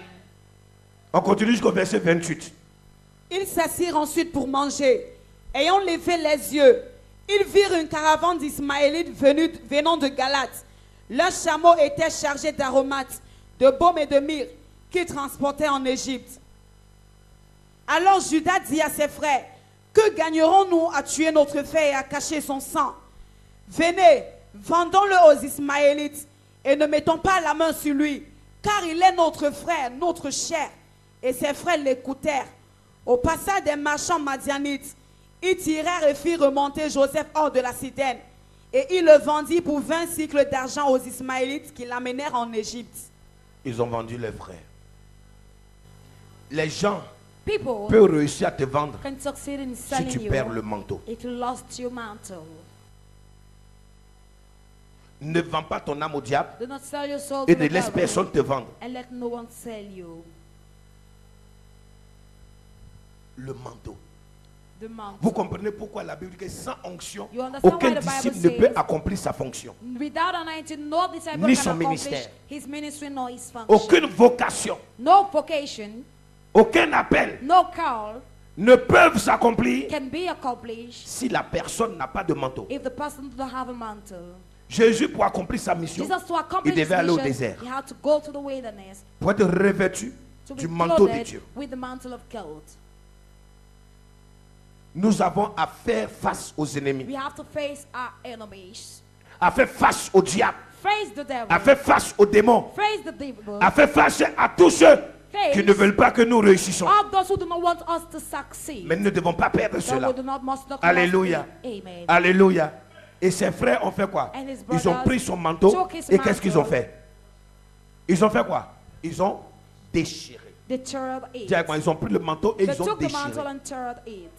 On continue jusqu'au verset 28. Ils s'assirent ensuite pour manger. Ayant levé les yeux, ils virent une caravane d'Ismaélites venant de Galate. Leurs chameaux étaient chargés d'aromates, de baume et de myrrhe qu'ils transportaient en Égypte. Alors Judas dit à ses frères, que gagnerons-nous à tuer notre frère et à cacher son sang? Venez, vendons-le aux Ismaélites et ne mettons pas la main sur lui, car il est notre frère, notre chair. Et ses frères l'écoutèrent. Au passage des marchands madianites, ils tirèrent et firent remonter Joseph hors de la citerne. Et ils le vendirent pour 20 cycles d'argent aux Ismaélites qui l'amenèrent en Égypte. Ils ont vendu les frères. Les gens People peuvent réussir à te vendre can succeed in si selling tu you perds le manteau. if you lost your mantle. Ne vends pas ton âme au diable Do not sell your soul et to ne the laisse devil, personne te vendre. and let no one sell you Le manteau. the mantle. Vous comprenez pourquoi la Bible dit que sans onction, You understand aucun why the Bible disciple ne says- peut accomplir sa fonction. Without anointing, no disciple Ni can son accomplish ministère. his ministry nor his function. Aucune vocation, No vocation, aucun appel no call ne peuvent s'accomplir can be accomplished si la personne n'a pas de manteau. if the person does not have a mantle. Jésus, pour accomplir sa mission, Jesus, to accomplish il his devait aller au mission, désert he had to go to the wilderness pour être revêtu to be du manteau de clothed Dieu. with the mantle of God. Nous avons à faire face aux ennemis, We have to face our enemies, à faire face au diable, face the devil, à faire face aux démons, face the devil, à faire face à tous ceux qui ne veulent pas que nous réussissons. all those who do not want us to succeed. Mais nous ne devons pas perdre So cela. we do not must not Alléluia. lose it. Amen. Alléluia. Et ses frères ont fait quoi? And his Ils ont brothers pris son manteau took his et qu'est-ce qu'ils ont mantle. fait? Ils ont fait quoi? Ils ont déchiré. They teared it. Dis avec moi, ils ont pris le manteau et They ils ont took the déchiré. mantle and teared it.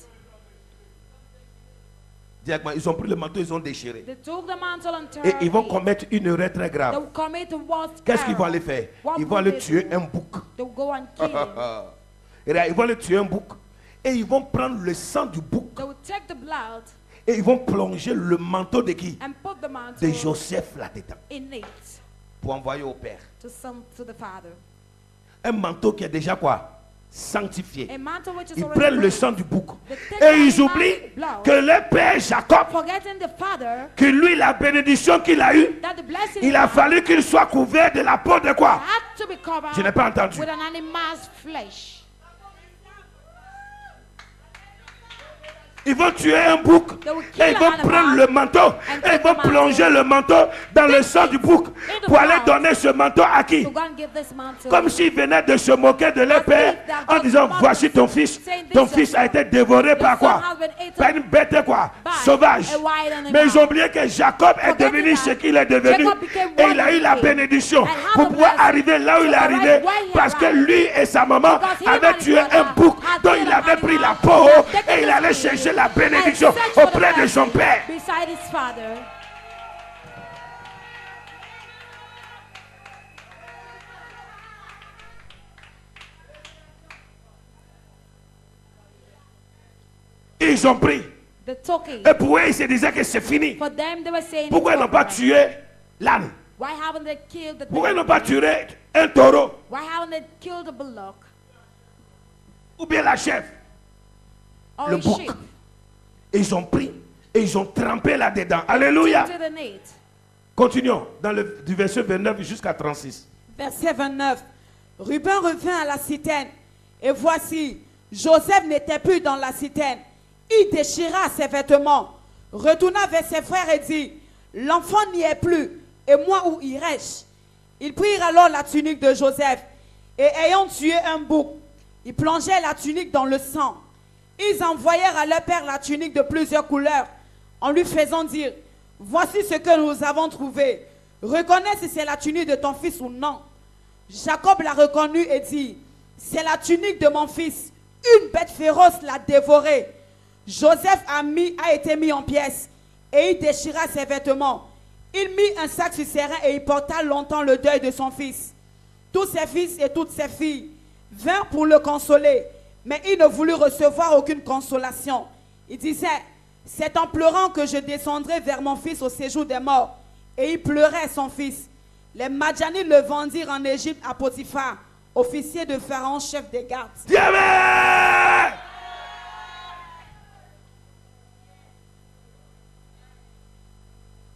Dis avec moi, ils ont pris le manteau, ils ont déchiré. They took the mantle and Et teared ils vont it. commettre une erreur très They grave. will commit the worst Qu'est-ce qu'ils vont aller error. faire? What Ils vont will aller they tuer do? un bouc. They will go and kill him. Et là, ils vont aller tuer un bouc. Et ils vont prendre le sang du bouc. They will take the blood Et ils vont plonger le manteau de qui? and put the mantle De Joseph là-dedans. in it Pour envoyer au Père. to the Father. Un manteau qui est déjà quoi? Sanctifié. A mantle which is Ils already prennent le cleansed. sang du bouc. They take Et the ils oublient blood, que le Père Jacob, forgetting the Father, que lui, la bénédiction qu'il a eue, that the blessing il a fallu qu'il soit couvert de la peau de quoi? had to be covered Je n'ai pas entendu. with an animal's flesh. Ils vont tuer un bouc et ils vont prendre le manteau et ils vont plonger le manteau dans le sang du bouc pour aller donner ce manteau à qui? To go and give this mantle. Comme s'ils venaient de se moquer de leur père en disant voici ton fils a été dévoré par quoi? Par une bête quoi? Sauvage. Mais ils ont oublié que Jacob est devenu ce qu'il est devenu et il a eu la bénédiction pour pouvoir arriver là où il est arrivé parce que lui et sa maman avaient tué un bouc dont il avait pris la peau et il allait chercher la bénédiction auprès de son père. Beside his father. Ils ont pris. They took it. Et pour eux, ils se disaient que c'est fini. For them, they were saying, Pourquoi ils n'ont pas tué l'âne? why haven't they killed the Pourquoi ils n'ont pig? pas tué un taureau? Why haven't they killed the bullock Ou bien la chèvre? or Le a bouc. sheep? Et ils ont pris et ils ont trempé là-dedans. Alléluia. Into the net. Continuons du verset 29 jusqu'à 36. Verset 29. Ruben revint à la citerne. Et voici, Joseph n'était plus dans la citerne. Il déchira ses vêtements, retourna vers ses frères et dit, l'enfant n'y est plus, Et moi, où irai-je? Ils prirent alors la tunique de Joseph, et ayant tué un bouc, ils plongèrent la tunique dans le sang. Ils envoyèrent à leur père la tunique de plusieurs couleurs, en lui faisant dire, voici ce que nous avons trouvé. Reconnais si c'est la tunique de ton fils ou non. Jacob l'a reconnue et dit, c'est la tunique de mon fils. Une bête féroce l'a dévoré. Joseph a été mis en pièces et il déchira ses vêtements. Il mit un sac sur ses reins et il porta longtemps le deuil de son fils. Tous ses fils et toutes ses filles vinrent pour le consoler, mais il ne voulut recevoir aucune consolation. Il disait, c'est en pleurant que je descendrai vers mon fils au séjour des morts. Et il pleurait son fils. Les Madjanites le vendirent en Égypte à Potiphar, officier de Pharaon, chef des gardes.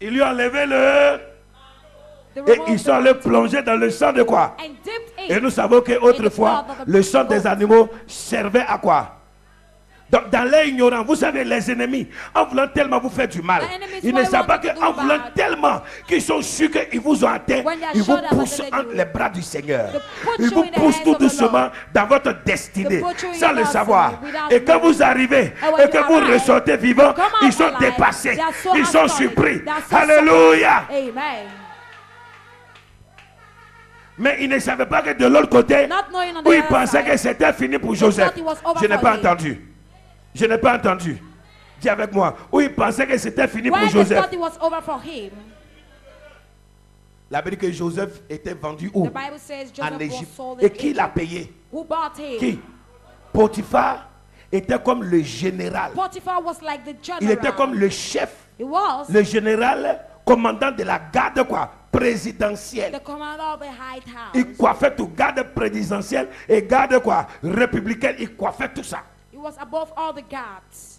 Ils lui ont enlevé le... Et ils sont allés plonger dans le sang de quoi? Et nous savons qu'autrefois, le sang des animaux servait à quoi? Dans l'ignorance, vous savez, les ennemis, en voulant tellement vous faire du mal, ils ne savent pas qu'en voulant tellement qu'ils sont sûrs qu'ils vous ont atteint, ils vous poussent entre les bras du Seigneur. Ils vous poussent tout doucement dans votre destinée, sans le savoir. Et quand vous arrivez et que vous ressortez vivant, ils sont dépassés, ils sont surpris. Alléluia. Mais ils ne savaient pas que de l'autre côté, où ils pensaient que c'était fini pour Joseph. Je n'ai pas entendu. Je n'ai pas entendu. Dis avec moi. Où il pensait que c'était fini pour Joseph. La Bible dit que Joseph était vendu où? En Égypte. Et qui l'a payé? Qui? Potiphar était comme le général. Il était comme le chef. Le général, commandant de la garde quoi? Présidentielle. Il coiffait tout. Garde présidentielle et garde quoi? Républicaine. Il coiffait tout ça. Was above all the gods.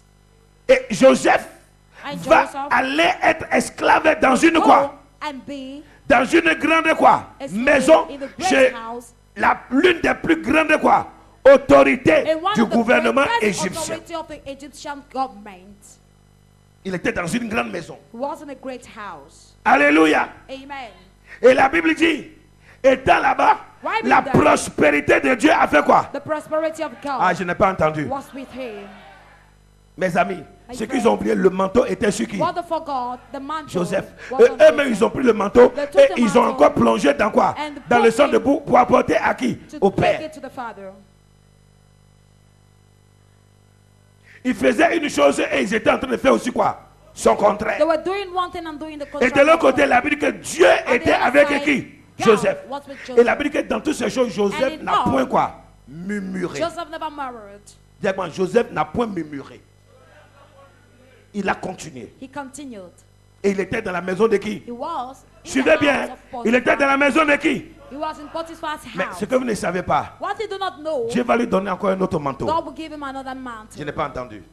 Et Joseph va aller être esclave dans une quoi? Dans une grande quoi? Maison chez l'une des plus grandes quoi? Autorités du gouvernement égyptien. Il était dans une grande maison. Alléluia. Amen. Et la Bible dit, étant là-bas, la prospérité de Dieu a fait quoi? Ah, je n'ai pas entendu. Mes amis, ce qu'ils ont oublié, le manteau était sur qui? Joseph. Eux-mêmes, ils ont pris le manteau et ils ont encore plongé dans quoi? Dans le sang de boue pour apporter à qui? Au Père. Ils faisaient une chose et ils étaient en train de faire aussi quoi? Son contraire. Et de l'autre côté, la Bible dit que Dieu était avec qui? Joseph. Et la Bible dit que dans toutes ces choses, Joseph n'a point quoi? Murmuré. Dis-moi, Joseph n'a point murmuré. Il a continué. Et il était dans la maison de qui? Suivez bien. Il était dans la maison de qui? Mais ce que vous ne savez pas, Dieu va lui donner encore un autre manteau. Je n'ai pas entendu.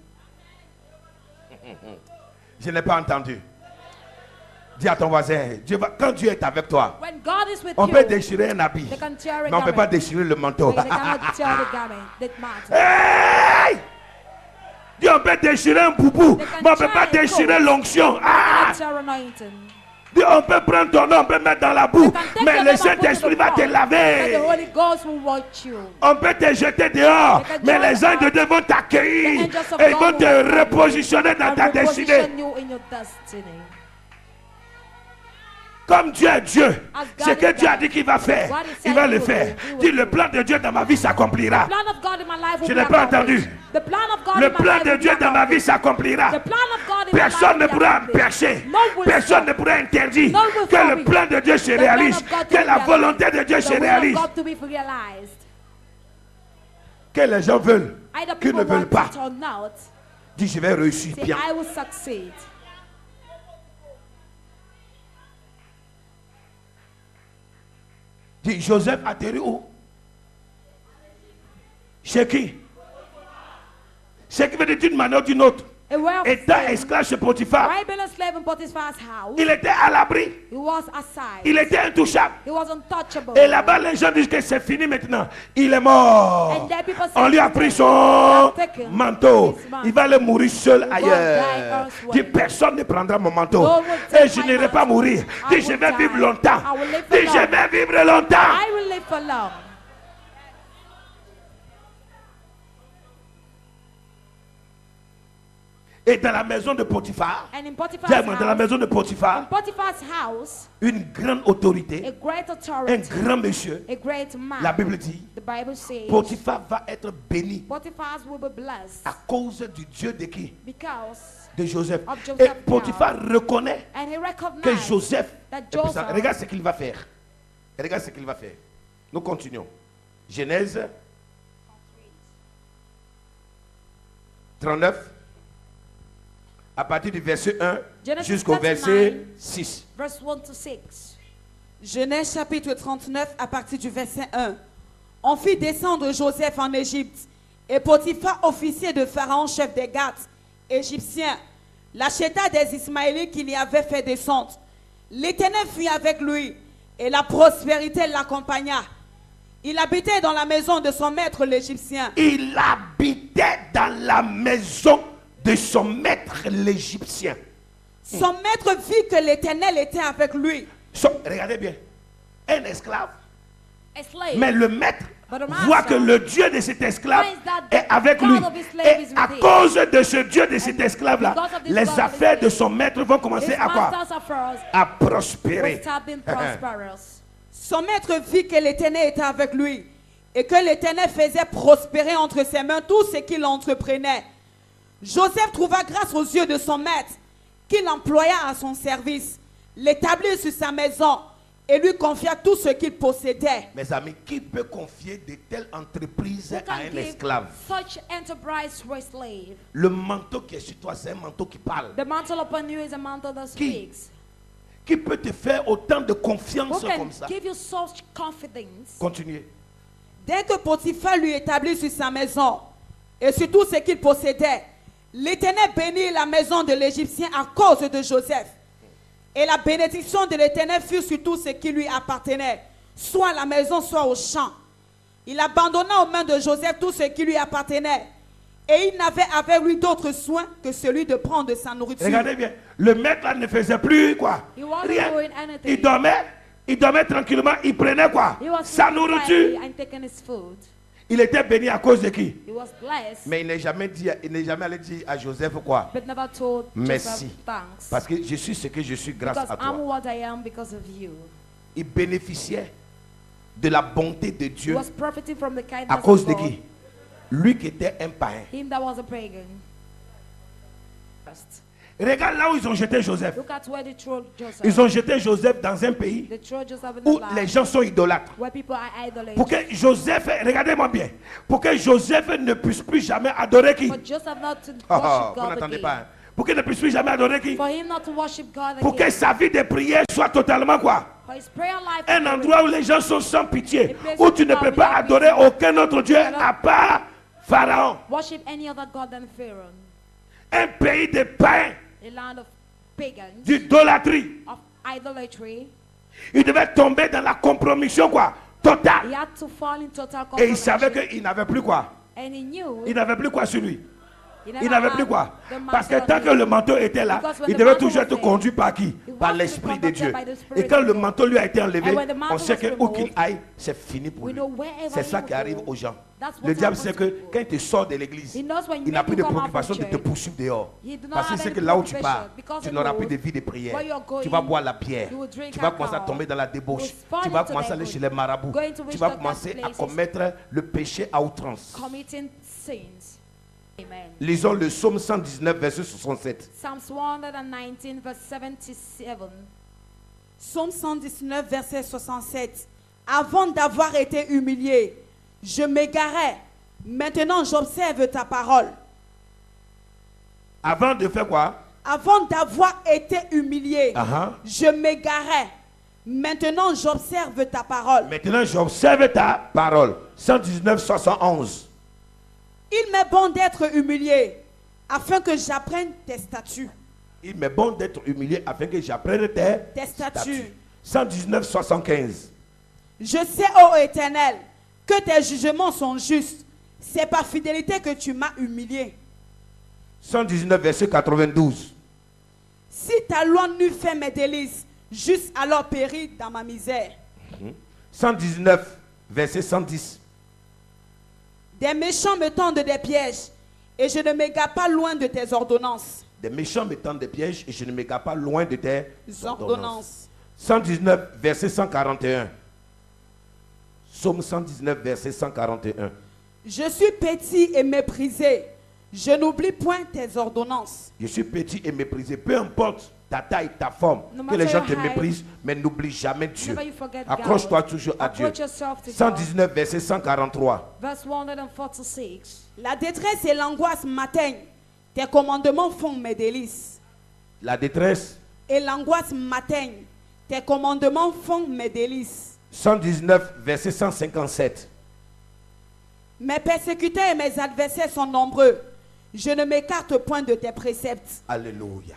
Je n'ai pas entendu. Dis à ton voisin, quand Dieu est avec toi, on peut déchirer un habit, mais on ne peut pas déchirer le manteau. Hey! Dis, on peut déchirer un boubou, mais on ne peut pas déchirer l'onction. Ah! Dis, on peut prendre ton nom, on peut mettre dans la boue, mais le Saint-Esprit va te laver. On peut te jeter dehors, mais les anges de Dieu vont t'accueillir et ils vont te repositionner dans ta destinée. Comme Dieu est Dieu, ce que Dieu a dit qu'il va faire, il va le faire. Dis, le plan de Dieu dans ma vie s'accomplira. Je n'ai pas entendu. Le plan de Dieu dans ma vie s'accomplira. Personne ne pourra empêcher. Personne ne pourra interdire que le plan de Dieu se réalise. Que la volonté de Dieu se réalise. Que les gens veulent, qu'ils ne veulent pas. Dis, je vais réussir bien. Dis, Joseph atterrit où? Chez qui? Ce qui veut dire d'une manière ou d'une autre. Étant esclave chez Potiphar, il était à l'abri. was aside. Il était intouchable. He was untouchable. Et là-bas, les gens disent que c'est fini maintenant. Il est mort. And there people say, On lui a pris son "They have taken manteau. his mantle. Il va aller mourir seul die ailleurs. elsewhere. Dit personne ne prendra mon manteau. No one will take Et je my n'irai pas mantle. mourir. I Dit je will vais die. vivre longtemps. I will live for Dit je long. vais vivre longtemps. I will live for long. Et dans la maison de Potiphar, And in Potiphar's dis-moi, dans la house, maison de Potiphar, Potiphar's house, une grande a autorité, great un authority, grand monsieur, a great man. la Bible dit, The Bible says Potiphar va être béni Potiphar's will be blessed à cause du Dieu de qui? because De Joseph. of Joseph Et Potiphar reconnaît and he que recognized Joseph that est puissant. Joseph Regarde ce qu'il va faire. Regarde ce qu'il va faire. Nous continuons. Genèse 39, à partir du verset 1 Genesis jusqu'au 39, verset 6. verse 1 to 6. Genèse chapitre 39 à partir du verset 1. On fit descendre Joseph en Égypte, et Potiphar, officier de Pharaon, chef des gardes égyptiens, l'acheta des Ismaélites qu'il y avait fait descendre. L'Éternel fut avec lui, et la prospérité l'accompagna. Il habitait dans la maison de son maître l'Égyptien. Il habitait dans la maison de son maître l'Égyptien. Son maître vit que l'Éternel était avec lui. Regardez bien. Un esclave. A slave. Mais le maître But the master voit que le Dieu de cet esclave finds that est the avec God lui. of his slave Et is with à him. cause de ce Dieu de cet esclave-là, because of this les God of his affaires de slave, son maître vont commencer His à quoi? master's affairs À will prospérer. start being prosperous. Son maître vit que l'Éternel était avec lui et que l'Éternel faisait prospérer entre ses mains tout ce qu'il entreprenait. Joseph trouva grâce aux yeux de son maître, qu'il employa à son service, l'établit sur sa maison et lui confia tout ce qu'il possédait. Mes amis, qui peut confier de telles entreprises Who à can un give esclave? such enterprise to a slave? Le manteau qui est sur toi, c'est un manteau qui parle. The mantle upon you is a mantle that Qui? speaks. Qui peut te faire autant de Who confiance can comme ça? give you such confidence? Continuez. Dès que Potiphar lui établit sur sa maison et sur tout ce qu'il possédait, l'Éternel bénit la maison de l'Égyptien à cause de Joseph. Et la bénédiction de l'Éternel fut sur tout ce qui lui appartenait, soit à la maison, soit au champ. Il abandonna aux mains de Joseph tout ce qui lui appartenait. Et il n'avait avec lui d'autre soin que celui de prendre de sa nourriture. Regardez bien. Le maître là ne faisait plus quoi? He wasn't Rien. doing anything. Il dormait tranquillement. Il prenait quoi? He was Sa sleeping nourriture. quietly and taking his food. Il était béni à cause de qui? He was blessed, Mais il n'est jamais allé dire à Joseph quoi? but never told Merci. Joseph thanks. Parce que je suis ce que je suis grâce Because à I'm toi. what I am because of you. Il bénéficiait de la bonté de He Dieu was profiting from the kindness à cause of de God. qui? Lui qui était un païen. Him that was a pagan. First. Regarde là où ils ont jeté Joseph. Look at where they threw Joseph. Ils ont jeté Joseph dans un pays They threw Joseph in où the les land gens sont idolâtres. where people are idolatrous. Pour que Joseph, regardez-moi bien, pour que Joseph ne puisse plus jamais adorer qui? For Joseph not to Oh, worship vous God n'entendez again. pas. Hein? Pour qu'il ne puisse plus jamais adorer qui? For him not to worship God Pour que again. sa vie de prière soit totalement quoi? For his prayer life. Un to be endroit où les gens sont sans pitié, A place où tu ne where peux we pas are adorer peaceful. aucun autre Dieu à part Pharaon. worship any other God than Pharaoh. Un pays de païens, A land of pagans, d'idolâtrie. of idolatry. Il devait tomber dans la compromission quoi? He Totale. had to fall in total Et il savait compromise. qu'il n'avait plus quoi? And he knew Il n'avait plus quoi sur lui? he Il never n'avait had plus quoi? the Parce que mantle tant of que him. le manteau était là, Because when il the devait mantle toujours was être there, conduit par qui? He Par was to be l'Esprit de conducted Dieu. by the Spirit Et quand of le God. manteau lui a été enlevé, And when the mantle on sait was que où qu'il removed, aille, c'est fini pour we lui. know wherever C'est he ça will qui arrive go, aux gens. that's what Le diable happens sait to que people. quand il te sort de l'église, He knows when il n'a you plus de come out from préoccupation de te church, poursuivre dehors. he do not Parce qu'il have sait any que là où tu pars, preoccupation, because tu he n'auras knows plus de vie de prière. where you're going, Tu vas boire la bière. you will drink Tu vas commencer à alcohol. tomber dans la You débauche. will fall Tu vas into commencer à aller that chez les marabouts. going to Tu vas witchcraft commencer à places. commettre le péché à outrance. committing sins. Amen. Lisons le psaume 119, verset 67. Psalms 119, verse 77. Psaume 119, verset 67. Avant d'avoir été humilié, je m'égarais. Maintenant, j'observe ta parole. Avant de faire quoi? Avant d'avoir été humilié, Uh-huh. je m'égarais. Maintenant, j'observe ta parole. Maintenant, j'observe ta parole. 119, 71. Il m'est bon d'être humilié, afin que j'apprenne tes statuts. Il m'est bon d'être humilié afin que j'apprenne tes statuts. 119, 75. Je sais, ô Éternel, que tes jugements sont justes. C'est par fidélité que tu m'as humilié. 119, verset 92. Si ta loi n'eût fait mes délices, juste alors péri dans ma misère. 119, verset 110. Des méchants me tendent des pièges, et je ne m'égare pas loin de tes ordonnances. Des méchants me tendent des pièges et je ne m'égare pas loin de tes Ordonnances. 119, verset 141. Psaume 119, verset 141. Je suis petit et méprisé. Je n'oublie point tes ordonnances. Je suis petit et méprisé. Peu importe ta taille, ta forme, No que les matter gens your te height, méprisent, mais n'oublie jamais Dieu. never you forget God. Accroche-toi toujours à Dieu. Approach yourself to God. 119, verset 143. Verse 146. La détresse et l'angoisse m'atteignent. Tes commandements font mes délices. La détresse. Et l'angoisse m'atteigne. Tes commandements font mes délices. 119, verset 157. Mes persécuteurs et mes adversaires sont nombreux. Je ne m'écarte point de tes préceptes. Alléluia.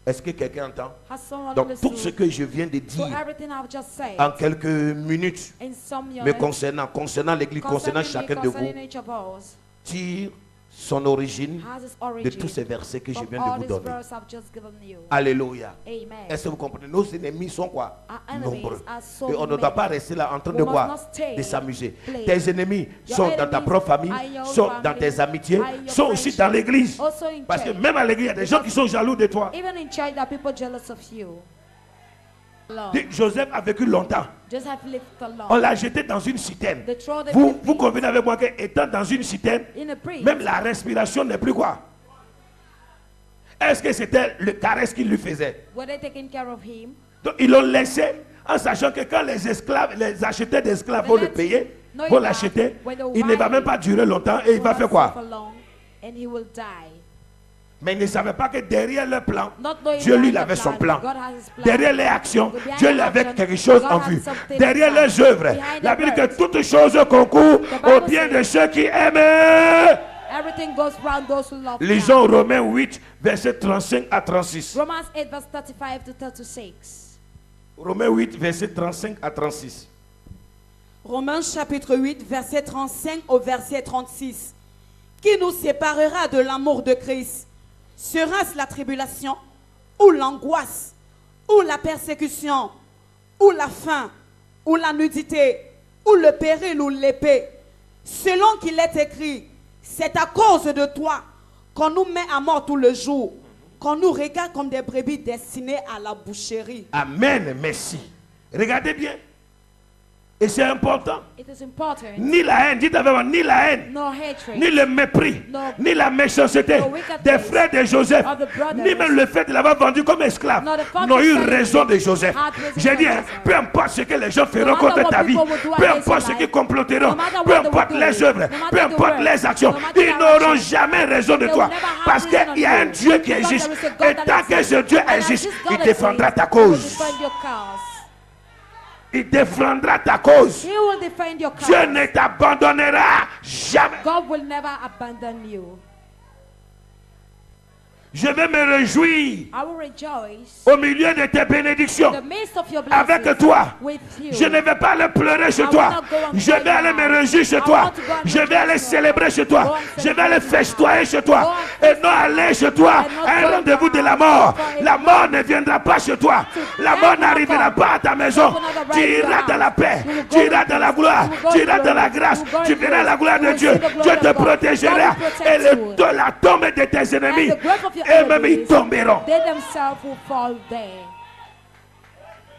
Est-ce que quelqu'un entend? Has someone Donc tout understood? ce que je viens de So dire everything I've just said en quelques minutes in some me concernant l'église, concernant concerning me, chacun de vous, concerning each of us, tire son origine has its de origin tous ces versets que je from viens de all vous these donner. verses I've just given you. Alléluia. Amen. Est-ce que vous comprenez? Nos ennemis sont quoi? Our enemies Nombreux. are so Et on ne many. doit pas rester là en train We de must voir, not stay de s'amuser. playing. Tes ennemis Your sont dans ta enemies propre famille, are your sont family, dans tes amitiés, are your sont aussi friendship. dans l'église. Also in Parce que church. même à l'église, il y a des gens qui sont jaloux de toi. Even in church, there are people jealous of you. Lord. Dis, Joseph a vécu longtemps. Just have lived On alone. l'a jeté dans une citerne. They throw them Vous, in the vous pit. convenez avec moi qu'étant dans une citerne, In a priest. même la respiration n'est plus quoi? Est-ce que c'était le caresse qu'il lui faisait? Were they taking care of him? Donc ils l'ont laissé en sachant que quand les esclaves, les acheteurs d'esclaves vont le payer, No, vont he l'acheter, can't. When they il ne va buy même him, pas durer longtemps et il va faire quoi? suffer long, and he will die. Mais ils ne savaient pas que derrière leur plan, Not knowing Dieu lui behind il avait the son plan. God has his plan. Derrière les actions, Behind Dieu the il avait action, quelque chose God en has vue. something Derrière planned. leurs œuvres, Behind la the Bible dit que works. toutes choses concourent Bible au bien de says- ceux qui aiment. Everything goes round those who love God. Lisons Romains 8, versets 35 à 36. Romans 8 verse 35 to 36. Romains 8, versets 35 à 36. Romains chapitre 8, verset 35 au verset 36. Qui nous séparera de l'amour de Christ? Sera-ce la tribulation, ou l'angoisse, ou la persécution, ou la faim, ou la nudité, ou le péril, ou l'épée? Selon qu'il est écrit, c'est à cause de toi qu'on nous met à mort tout le jour, qu'on nous regarde comme des brebis destinées à la boucherie. Amen, merci. Regardez bien. Et c'est important. It is important. Ni la haine, dites avec moi, ni la haine, No hatred. ni le mépris, No. ni la méchanceté No wickedness des frères de Joseph, of the brothers. ni même le fait de l'avoir vendu comme esclave, No, the fact n'ont of eu selling raison him de Joseph. had reason J'ai for dit, hein, Joseph. peu importe ce que les gens feront No matter contre what ta vie, people will do peu against importe your ce qu'ils life, comploteront, no matter peu what they importe will do, les œuvres, no matter peu the importe works, les actions, no matter ils their n'auront actions, jamais raison de they toi. will never have Parce reason qu'il y a on un you. Dieu qui Because existe. there is a God Et that tant que exists. ce Dieu And as existe, this il God défendra exists, ta he will cause. defend your cause. Il défendra ta cause. He will defend your cause. Dieu ne t'abandonnera jamais. God will never abandon you. Je vais me réjouir I will rejoice au milieu de tes bénédictions in the midst of your blessings avec toi. with you. Je ne vais pas aller pleurer chez I will toi. not go and Je vais cry aller now. me réjouir chez I toi. want to go and Je vais rejoice aller now. célébrer chez Go toi. and Je vais aller celebrate festoyer chez toi. Go and Et non aller chez toi And not à un go rendez-vous de la down mort. for a La mort ne viendra pas chez toi. La death mort will not n'arrivera come. pas à ta maison. Death will not Tu arrive to iras your dans la house. paix. You will go Tu iras in dans la peace. gloire. You will go Tu in iras dans la glory. grâce. You will go Tu in verras la grace. gloire You de will Dieu. see the glory Dieu of te God. protégera. God will protect Et you. la tombe de tes ennemis. And the grave of your Et même ils enemies, tomberont. they themselves will fall there.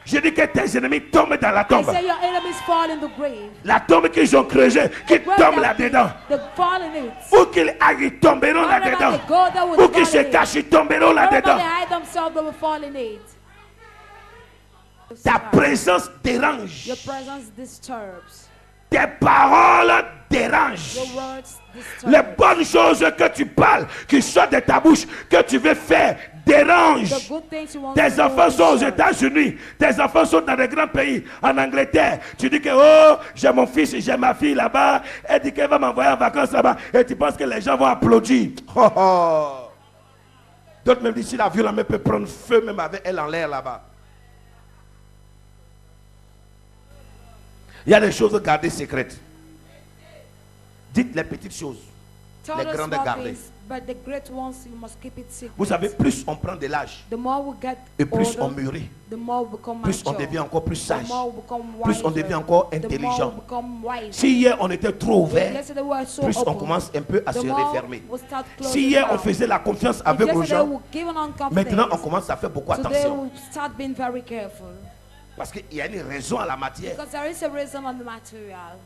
Je dis que tes ennemis tombent dans la I tombe. say your enemies fall in the grave. La tombe qu'ils ont creusée, qu'ils The grave tombent that là-dedans. they fall in it. Où qu'ils aillent, ils tomberont Wherever là-dedans. they go, they will Où qu'ils fall se in it. cachent, ils tomberont Wherever là-dedans. they hide themselves, they will fall in it. Ta présence dérange. Your presence disturbs. Tes paroles dérangent. Your words disturb. Les bonnes choses que tu parles, qui sortent de ta bouche, que tu veux faire, dérangent. The good things you want Tes to do enfants sont aux disturb. États-Unis, tes enfants sont dans des grands pays, en Angleterre. Tu dis que, oh, j'ai mon fils, j'ai ma fille là-bas. Elle dit qu'elle va m'envoyer en vacances là-bas. Et tu penses que les gens vont applaudir. Oh, oh. D'autres même disent si l'avion la peut prendre feu même avec elle en l'air là-bas. Il y a des choses gardées secrètes. Dites les petites choses. Tell Les the grandes small gardées. things, but the great ones you must keep it secret. Vous savez, plus on prend de l'âge, The more we get et plus on older, mûrit, the more we become plus on mature. devient encore plus The sage. more we become Plus on wiser. devient encore The more intelligent. we become wise. Si hier on était trop ouvert, Yesterday we were so plus on open. commence un peu à The se more refermer. we start closing Si hier on down. faisait la confiance If avec aux yesterday gens, we given on confidence, maintenant on commence à faire beaucoup today attention. we start being very careful. Parce qu'il y a une raison à la matière. Because there is a reason on the material.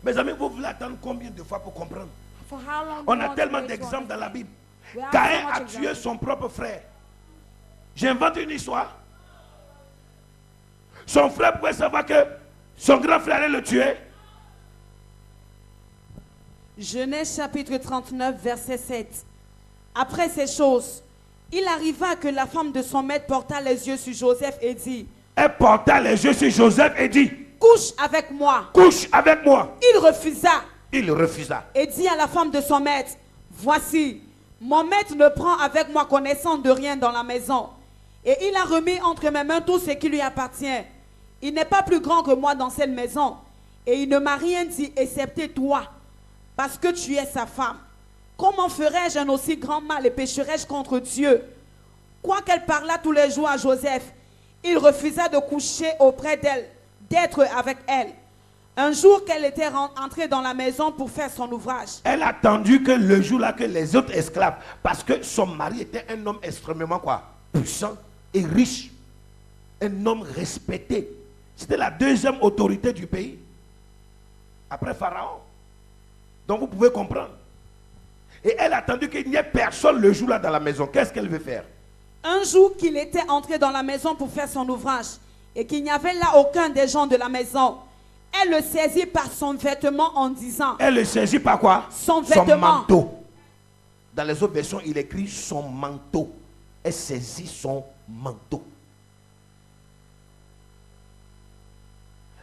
Mes amis, vous voulez attendre combien de fois pour comprendre? For how long On do you a want tellement to wait to d'exemples dans la understand? Bible. We have Caïn so a much tué example. son propre frère. J'invente une histoire. Son frère pouvait savoir que son grand frère allait le tuer. Genèse chapitre 39, verset 7. Après ces choses, il arriva que la femme de son maître porta les yeux sur Joseph et dit, Elle porta les yeux sur Joseph et dit, couche avec moi. couche avec moi. Il refusa Il refusa. et dit à la femme de son maître, voici, mon maître ne prend avec moi connaissance de rien dans la maison. Et il a remis entre mes mains tout ce qui lui appartient. Il n'est pas plus grand que moi dans cette maison. Et il ne m'a rien dit, excepté toi, parce que tu es sa femme. Comment ferais-je un aussi grand mal et pécherais-je contre Dieu? Quoiqu'elle parlât tous les jours à Joseph, il refusa de coucher auprès d'elle, d'être avec elle. Un jour qu'elle était entrée dans la maison pour faire son ouvrage. Elle a attendu que le jour-là que les autres esclaves, parce que son mari était un homme extrêmement quoi, puissant et riche, un homme respecté. C'était la deuxième autorité du pays, après Pharaon. Donc vous pouvez comprendre. Et elle a attendu qu'il n'y ait personne le jour-là dans la maison. Qu'est-ce qu'elle veut faire? Un jour qu'il était entré dans la maison pour faire son ouvrage et qu'il n'y avait là aucun des gens de la maison, elle le saisit par son vêtement en disant, Elle le saisit par quoi? Son vêtement. manteau. Dans les autres versions, il écrit son manteau. Elle saisit son manteau.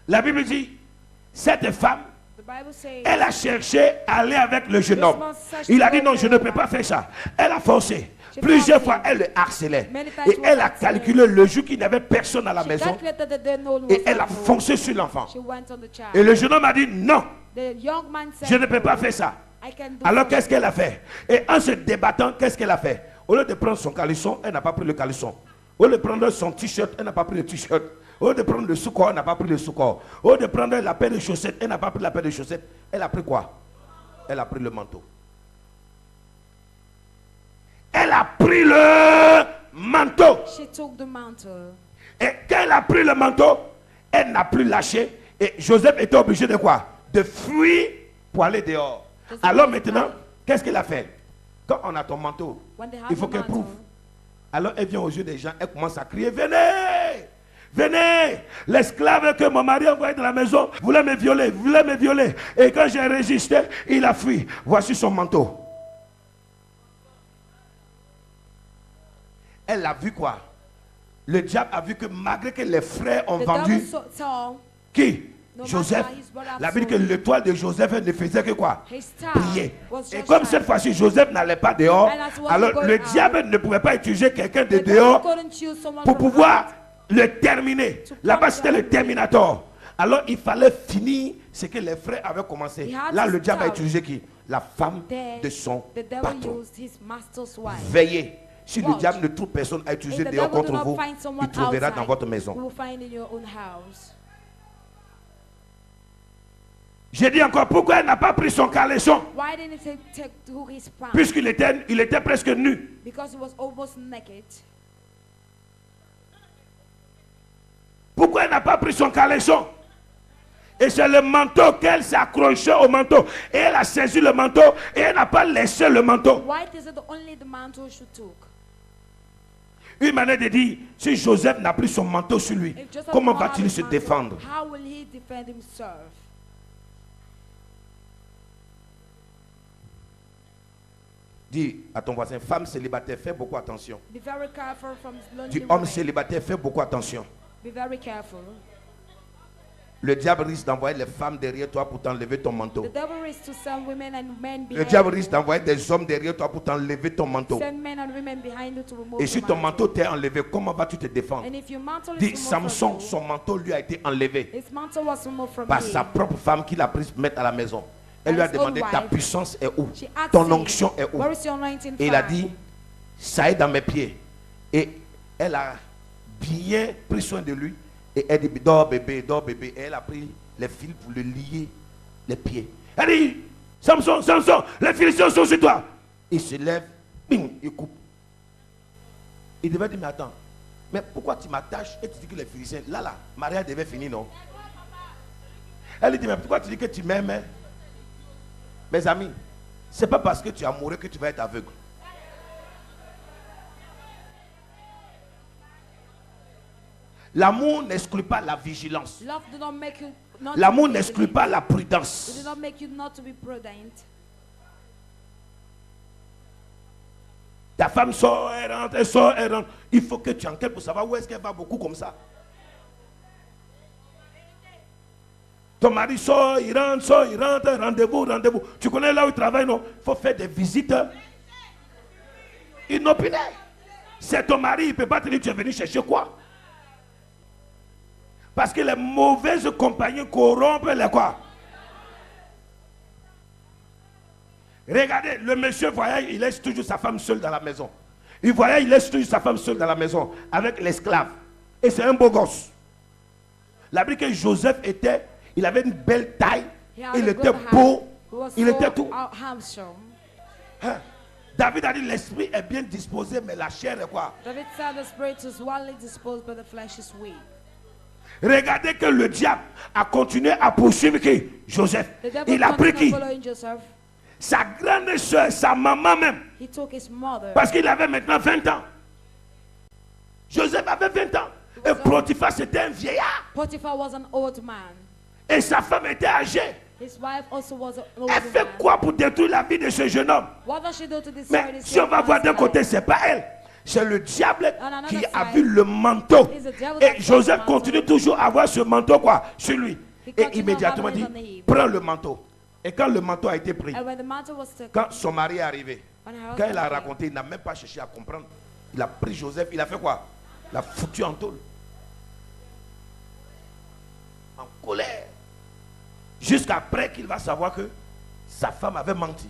La Bible dit, cette femme, The Bible says, elle a cherché à aller avec le jeune homme. Il a dit non, je ne peux pas faire ça. Elle a forcé. Plusieurs fois, elle le harcelait. Et elle a calculé le jour qu'il n'y avait personne à la she maison. calculated the day no one was Et elle a at home. foncé sur l'enfant. She went on the child. Et le jeune homme a dit non, The young man said, je ne peux pas faire ça. I can do Alors something. qu'est-ce qu'elle a fait? Et en se débattant, qu'est-ce qu'elle a fait? Au lieu de prendre son caleçon, elle n'a pas pris le caleçon. Au lieu de prendre son t-shirt, elle n'a pas pris le t-shirt. Au lieu de prendre le sous-corps, elle n'a pas pris le sous-corps. Au lieu de prendre la paire de chaussettes, elle n'a pas pris la paire de chaussettes. Elle a pris quoi? Elle a pris le manteau. Elle a pris le manteau. She took the mantle. Et quand elle a pris le manteau, elle n'a plus lâché. Et Joseph était obligé de quoi? De fuir pour aller dehors. Alors maintenant, qu'est-ce qu'elle a fait? Quand on a ton manteau, When they have il faut the qu'elle mantle, prouve. Alors elle vient aux yeux des gens, elle commence à crier, venez! Venez! L'esclave que mon mari a envoyé dans la maison voulait me violer, voulait me violer. Et quand j'ai résisté, il a fui. Voici son manteau. Elle a vu quoi? Le diable a vu que malgré que les frères ont the vendu, devil saw qui? No Joseph. matter his brother La Bible dit que sold. l'étoile de Joseph ne faisait que quoi? his star Prier. was Et just comme right. cette fois-ci Joseph n'allait pas dehors, And as well alors going le out, diable ne pouvait pas utiliser quelqu'un de The devil dehors couldn't choose someone pour from pouvoir out. le terminer. To Là-bas come c'était le down. terminator. Alors il fallait finir ce que les frères avaient commencé. He had Là to le diable a stop. utilisé qui? La femme There, de son the devil patron. used his master's wife. Veillez. Si le Watch. diable ne trouve personne à If utiliser the dehors devil do contre not vous, find il someone trouvera dans outside, votre you maison. will find in your own house. J'ai dit encore, pourquoi elle n'a pas pris son caleçon? Why didn't he take to his pants? Puisqu'il était presque nu. Because he was almost naked. Pourquoi elle n'a pas pris son caleçon? Et c'est le manteau qu'elle s'est accrochée au manteau. Et elle a saisi le manteau et elle n'a pas laissé le manteau. Why is it only the mantle she took? Une manière de dire, si Joseph n'a plus son manteau sur lui, If Joseph comment don't have va-t-il his se mantle, défendre? How will he defend himself? Dis à ton voisin, femme célibataire, fais beaucoup attention. Be very careful from lonely Dis homme women. célibataire, fais beaucoup attention. Be very careful. Le diable risque d'envoyer les femmes derrière toi pour t'enlever ton manteau. The devil risks to send women and men Le behind diable you. risque d'envoyer des hommes derrière toi pour t'enlever ton manteau. Send men and women behind you to remove Et si your ton manteau t'est enlevé, comment vas-tu te défendre? And if your mantle is Dis, removed from Samson, you, son manteau lui a été enlevé his mantle was removed from par him. sa propre femme qu'il a pris mettre à la maison. Elle lui a By his own demandé, ta wife. puissance est où? She asked Ton him, onction est où? where is your anointing Et il a found? dit, ça est dans mes pieds. Et elle a bien pris soin de lui. Et elle dit, dors bébé, dors bébé. Et elle a pris les fils pour le lier les pieds. Elle dit, Samson, Samson, les Philistins sont sur toi. Il se lève, bing, il coupe. Il devait dire, mais attends, mais pourquoi tu m'attaches et tu dis que les Philistins, là, Maria devait finir, non? Elle lui dit, mais pourquoi tu dis que tu m'aimes? Mes amis, c'est pas parce que tu es amoureux que tu vas être aveugle. L'amour n'exclut pas la vigilance. Love do not make you not L'amour to be n'exclut vigilant. pas la It prudence. do not make you not to be prudent. Ta femme sort, elle rentre, elle sort, elle rentre. Il faut que tu enquêtes pour savoir où est-ce qu'elle va beaucoup comme ça. Ton mari sort, il rentre, rendez-vous, rendez-vous. Tu connais là où il travaille, non? Il faut faire des visites inopinées. C'est ton mari, il ne peut pas te dire tu es venu chercher quoi? Parce que les mauvaises compagnies corrompent les quoi? Regardez, le monsieur voyage, il laisse toujours sa femme seule dans la maison. Il voyage, il laisse toujours sa femme seule dans la maison avec l'esclave. Et c'est un beau gosse. La Bible que Joseph était, il avait une belle taille, He had il a était good height. beau, He was il so était tout. handsome. Hein? David a dit l'esprit est bien disposé, mais la chair est quoi? David said the spirit is widely disposed, but the flesh is weak. Regardez que le diable a continué à poursuivre qui? Joseph. The devil Il a pris continued qui? following Joseph. Sa grande soeur, sa maman même. He took his mother. Parce qu'il avait maintenant 20 ans. Joseph avait 20 ans. Et Potiphar, c'était un vieillard. Potiphar was an old man. Et sa femme était âgée. His wife also was an old Elle fait man. quoi pour détruire la vie de ce jeune homme? What does she do to destroy Mais this si on young va voir man's d'un life? côté, c'est pas elle. C'est le diable On another qui a side, vu le manteau. it's the devil that Et saw Joseph the mantle. continue toujours à avoir ce manteau quoi, sur lui. He Et continued immédiatement having dit, it on him. prends le manteau. Et quand le manteau a été pris, And when the mantle was taken, Quand son mari est arrivé, when her quand il husband a came, raconté, il n'a même pas cherché à comprendre. Il a pris Joseph, il a fait quoi? Il l'a foutu en tôle. en colère. Jusqu'après qu'il va savoir que sa femme avait menti.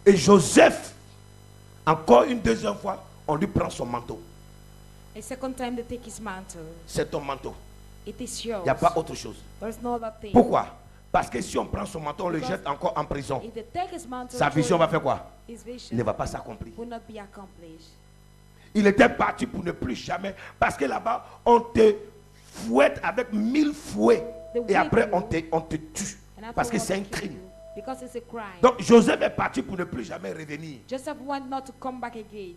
Et Joseph, encore une deuxième fois, on lui prend son manteau. a second time they take his mantle. C'est ton manteau. It is yours. Il n'y a pas autre chose. There's no other thing. Pourquoi? Parce que si on prend son manteau, on le jette encore en prison. If they take his mantle, Sa vision va faire quoi? his vision Il ne va pas s'accomplir. will not be accomplished. Il était parti pour ne plus jamais. Parce que là-bas, on te fouette avec 1000 fouets. Et après, on te tue. And after Parce que what c'est un they kill crime. you, because it's a crime. Donc Joseph est parti pour ne plus jamais revenir. Joseph went not to come back again.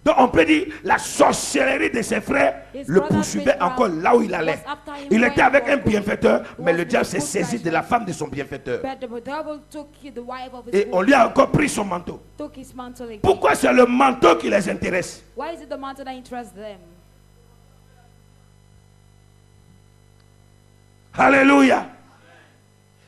Donc on peut dire la sorcellerie de ses frères His le brother poursuivait Abraham encore là où il allait. was after him Il where était he avec was un going. bienfaiteur, He mais was le diable with s'est a saisi good de la guy. femme de son bienfaiteur. But the devil took the wife of his Et on good lui a guy, encore pris son manteau. took his mantle again. Pourquoi c'est le manteau qui les intéresse? Why is it the mantle that interests them? Alléluia.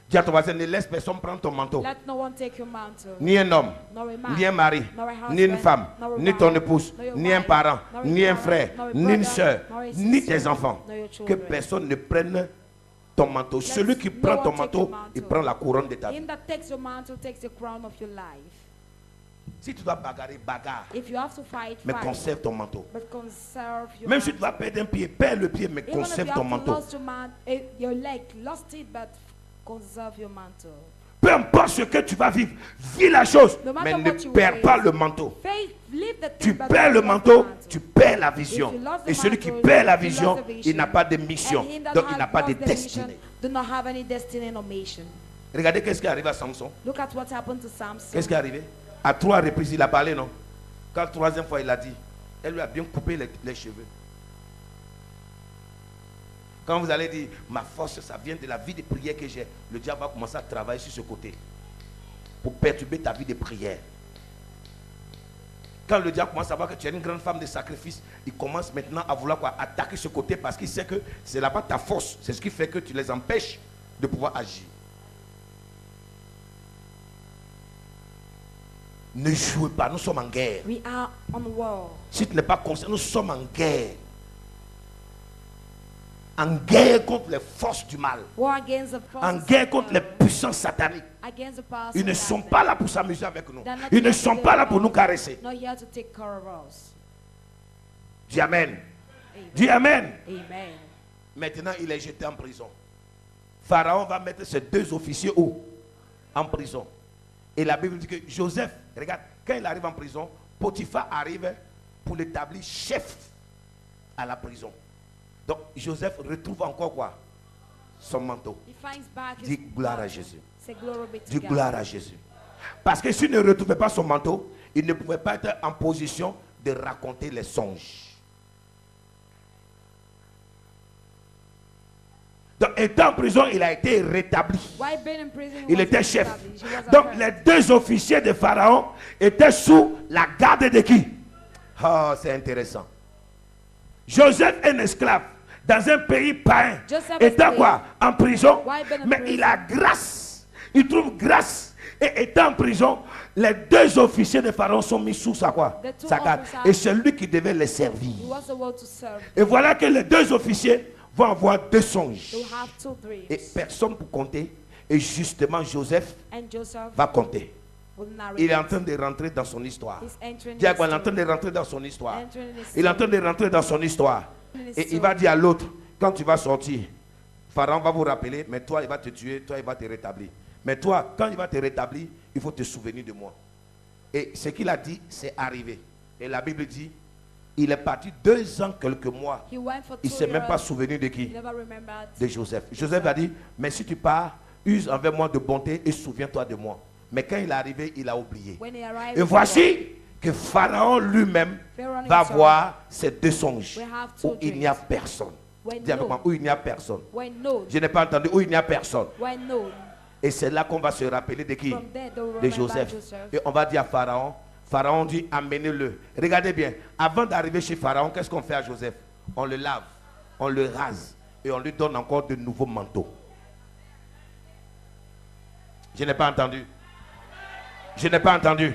Dis à ton voisin, ne laisse personne prendre ton manteau. Let no one take your mantle. Ni un homme, Nor a man, ni un mari, nor a husband, ni une femme, nor a ni wife, ton épouse, nor your ni un wife, parent, nor a ni un parent, frère, nor a ni une brother, soeur, nor a ni sister, tes enfants. nor your Que children. personne ne prenne ton manteau. Celui qui no prend one ton take manteau, your mantle. il prend la couronne de ta vie. Him that takes your mantle takes the crown of your life. Si tu dois bagarrer, bagarre. If you have to fight, Mais fight. conserve ton manteau. But conserve your Même si tu mantle. dois perdre un pied, perds le pied, mais Even if you conserve have ton to manteau. lose your leg, lost it, but conserve your mantle. Peu importe ce que tu vas vivre, vis la chose, No mais matter ne what you perds face, pas le manteau. Faith, leave the Tu thing, but perds don't le lose the manteau, mantle. tu perds la vision. If you lost the Et celui qui mantle, perd la you lost vision, the vision. il n'a pas de mission. And him that Donc il has n'a pas de lost the vision destinée. do not have any destiny nor mission. Regardez qu'est-ce qui arrive à Samson. Look at what happened to Samson. Qu'est-ce qui est arrivé? À 3 reprises, il a parlé, non? Quand la troisième fois, il a dit, elle lui a bien coupé les cheveux. Quand vous allez dire, ma force, ça vient de la vie de prière que j'ai, le diable va commencer à travailler sur ce côté pour perturber ta vie de prière. Quand le diable commence à voir que tu es une grande femme de sacrifice, il commence maintenant à vouloir quoi, attaquer ce côté parce qu'il sait que c'est là-bas ta force. C'est ce qui fait que tu les empêches de pouvoir agir. Ne jouez pas, nous sommes en guerre. We are on war. Si tu n'es pas conscient, nous sommes en guerre. En guerre contre les forces du mal. War against the forces En guerre of contre hell. les puissances sataniques. Against the powers Ils of ne sont darkness. pas là pour s'amuser avec nous. They're not Ils ne here sont to pas take là pour nous us. caresser. Not here to take care of us. Dis Amen. Amen. Dis Amen. Amen. Maintenant, il est jeté en prison. Pharaon va mettre ses 2 officiers où? En prison. Et la Bible dit que Joseph, regarde, quand il arrive en prison, Potiphar arrive pour l'établir chef à la prison. Donc Joseph retrouve encore quoi? Son manteau. He finds back his Dis gloire à mantle. Jésus. Say glory be to Dis God. gloire à Jésus. Parce que s'il ne retrouvait pas son manteau, il ne pouvait pas être en position de raconter les songes. Donc, étant en prison, il a été rétabli. While being in prison, he Il was était chef. established. He was Donc, appointed. les 2 officiers de Pharaon étaient sous la garde de qui? Ah, c'est intéressant. Joseph est un esclave dans un pays païen. Joseph Étant is quoi? En prison. Why been in Mais prison? il a grâce. Il trouve grâce. Et étant en prison, les 2 officiers de Pharaon sont mis sous sa quoi? The two Sa garde. officers- Et c'est lui qui devait les servir. He was the one to serve. Et voilà que les 2 officiers vont avoir 2 songes. They will have 2 dreams. Et personne pour compter. Et justement, Joseph And Joseph va compter. will narrate. Il est en train de rentrer dans son histoire. He's entering Dis à quoi, his il est en train story. de rentrer dans son histoire. Entering his Il est en train story. de rentrer dans son histoire. Et il va dire à l'autre, quand tu vas sortir, Pharaon va vous rappeler, mais toi, il va te tuer, toi, il va te rétablir. Mais toi, quand il va te rétablir, il faut te souvenir de moi. Et ce qu'il a dit, c'est arrivé. Et la Bible dit, il est parti 2 ans, quelques mois. He went for 2 Il ne s'est même pas years. souvenu de He qui? never remembered. De Joseph. Joseph a dit, mais si tu pars, use envers moi de bonté et souviens-toi de moi. Mais quand il est arrivé, il a oublié. When he arrived, Et voici que Pharaon lui-même Pharaoh va himself voir ces 2 songes will have 2 où il n'y a dreams. personne. When Dis avec no. moi, où il n'y a personne. When known. Je n'ai pas entendu où il n'y a personne. When known. Et c'est là qu'on va se rappeler de qui? From there, they will De remember Joseph. Joseph. Et on va dire à Pharaon, Pharaon dit amenez-le. Regardez bien, avant d'arriver chez Pharaon, qu'est-ce qu'on fait à Joseph? On le lave, on le rase et on lui donne encore de nouveaux manteaux. Je n'ai pas entendu. Je n'ai pas entendu.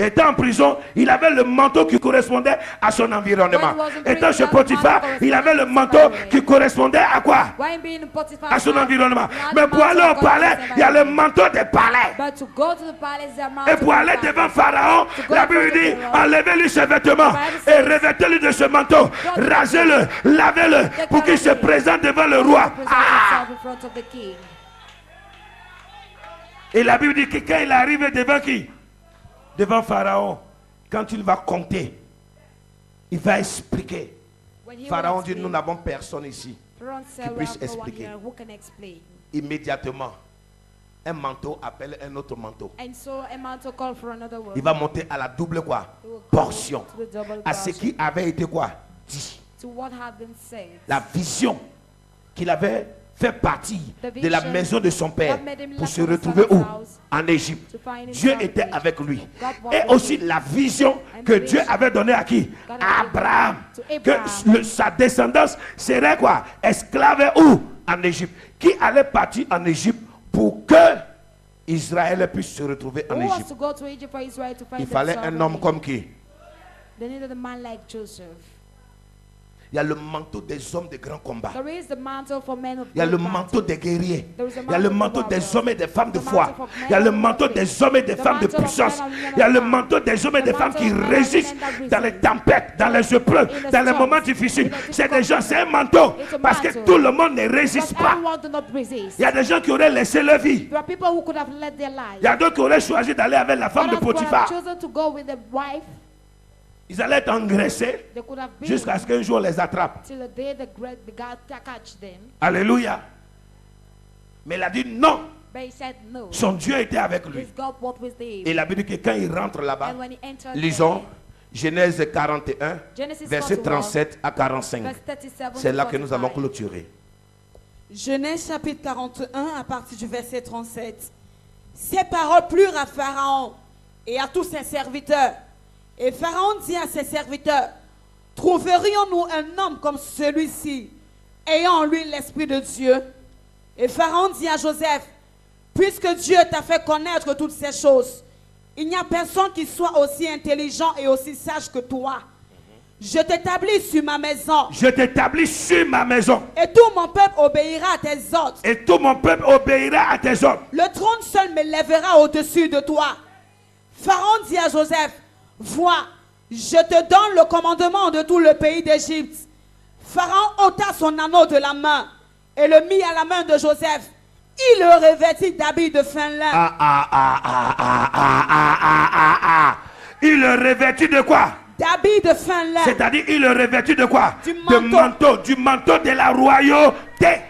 Étant en prison, il avait le manteau qui correspondait à son environnement. When he was in prison, Étant chez that Potiphar, mantle il avait le corresponded manteau to his environment. qui correspondait à quoi? When being in Potiphar's À son house, environnement. he had Mais the pour aller mantle au palais, according to his il y a le environment. manteau des palais. But to go to the palace, there are Et pour aller mountains. devant Pharaon, go la in front Bible of dit, the Pharaoh. enlevez-lui ses vêtements The Bible et says, revêtez-lui de ce manteau, rasez-le, lavez-le, Take pour care qu'il of se him. présente devant le He roi. presents Ah! himself in front of the king. Et la Bible dit que quand il arrive devant qui? Devant Pharaon, quand il va compter, il va expliquer. When he Pharaon will dit, explain, nous n'avons personne ici. Pharaoh said, qui "We puisse have no one expliquer." here who can explain. Immédiatement, un manteau appelle un autre manteau. And so a mantle called for another one. Il va monter à la double quoi? He will go Portion. to the double À ce portion. qui avait été quoi? Dit. To what had been said. La vision qu'il avait fait partie de la maison de son père pour se retrouver où? En Égypte. Dieu était avec lui. Et aussi la vision que Dieu avait donnée à qui? À Abraham. Que sa descendance serait quoi? Esclave où? En Égypte. Qui allait partir en Égypte pour que Israël puisse se retrouver en Who was Égypte? to go to Egypt for Israel to find Il fallait themselves un in homme Egypt? comme qui? They needed a man like Joseph. Il y a le manteau des hommes de grand combat. There is the mantle for men of Il y a le great manteau battle. des guerriers. There is a Il y a le mantle manteau for des warriors. hommes et des femmes de The foi. mantle for men Il y a le of manteau faith. des hommes et des The femmes de mantle of puissance. men and women Il y a of le power. manteau des hommes et The des femmes mantle qui of men and résistent women that dans les resist. tempêtes, dans les épreuves, In the dans les storms, moments difficiles. in the C'est des gens, difficult c'est un manteau. It's a Parce que mantle. tout le monde ne résiste But pas. everyone do not resist. Il y a des gens qui auraient laissé leur vie. There are people who could have led their lives. Il y a d'autres qui auraient choisi d'aller avec la femme de Others could have Potiphar. chosen to go with the wife. Ils allaient être engraissés They could have been jusqu'à ce qu'un jour on les attrape. till the day the God catch them. Alléluia. Mais il a dit non. But he said no. Son Dieu était avec lui. His God what was the Et la Bible dit que quand il rentre là-bas, And when he entered lisons there, Genèse 41, Genesis verset 41, 37 à 45. verse 37 C'est là to que nous allons 45. clôturer. Genèse chapitre 41 à partir du verset 37. Ces paroles plurent à Pharaon et à tous ses serviteurs. Et Pharaon dit à ses serviteurs, trouverions-nous un homme comme celui-ci, ayant en lui l'Esprit de Dieu? Et Pharaon dit à Joseph, puisque Dieu t'a fait connaître toutes ces choses, il n'y a personne qui soit aussi intelligent et aussi sage que toi. Je t'établis sur ma maison. Je t'établis sur ma maison. Et tout mon peuple obéira à tes ordres. Et tout mon peuple obéira à tes ordres. Le trône seul me lèvera au-dessus de toi. Pharaon dit à Joseph, vois, je te donne le commandement de tout le pays d'Égypte. Pharaon ôta son anneau de la main et le mit à la main de Joseph. Il le revêtit d'habits de fin lin. Il le revêtit de quoi? D'habits de fin lin. C'est-à-dire, il le revêtit de quoi? Du manteau de la royauté.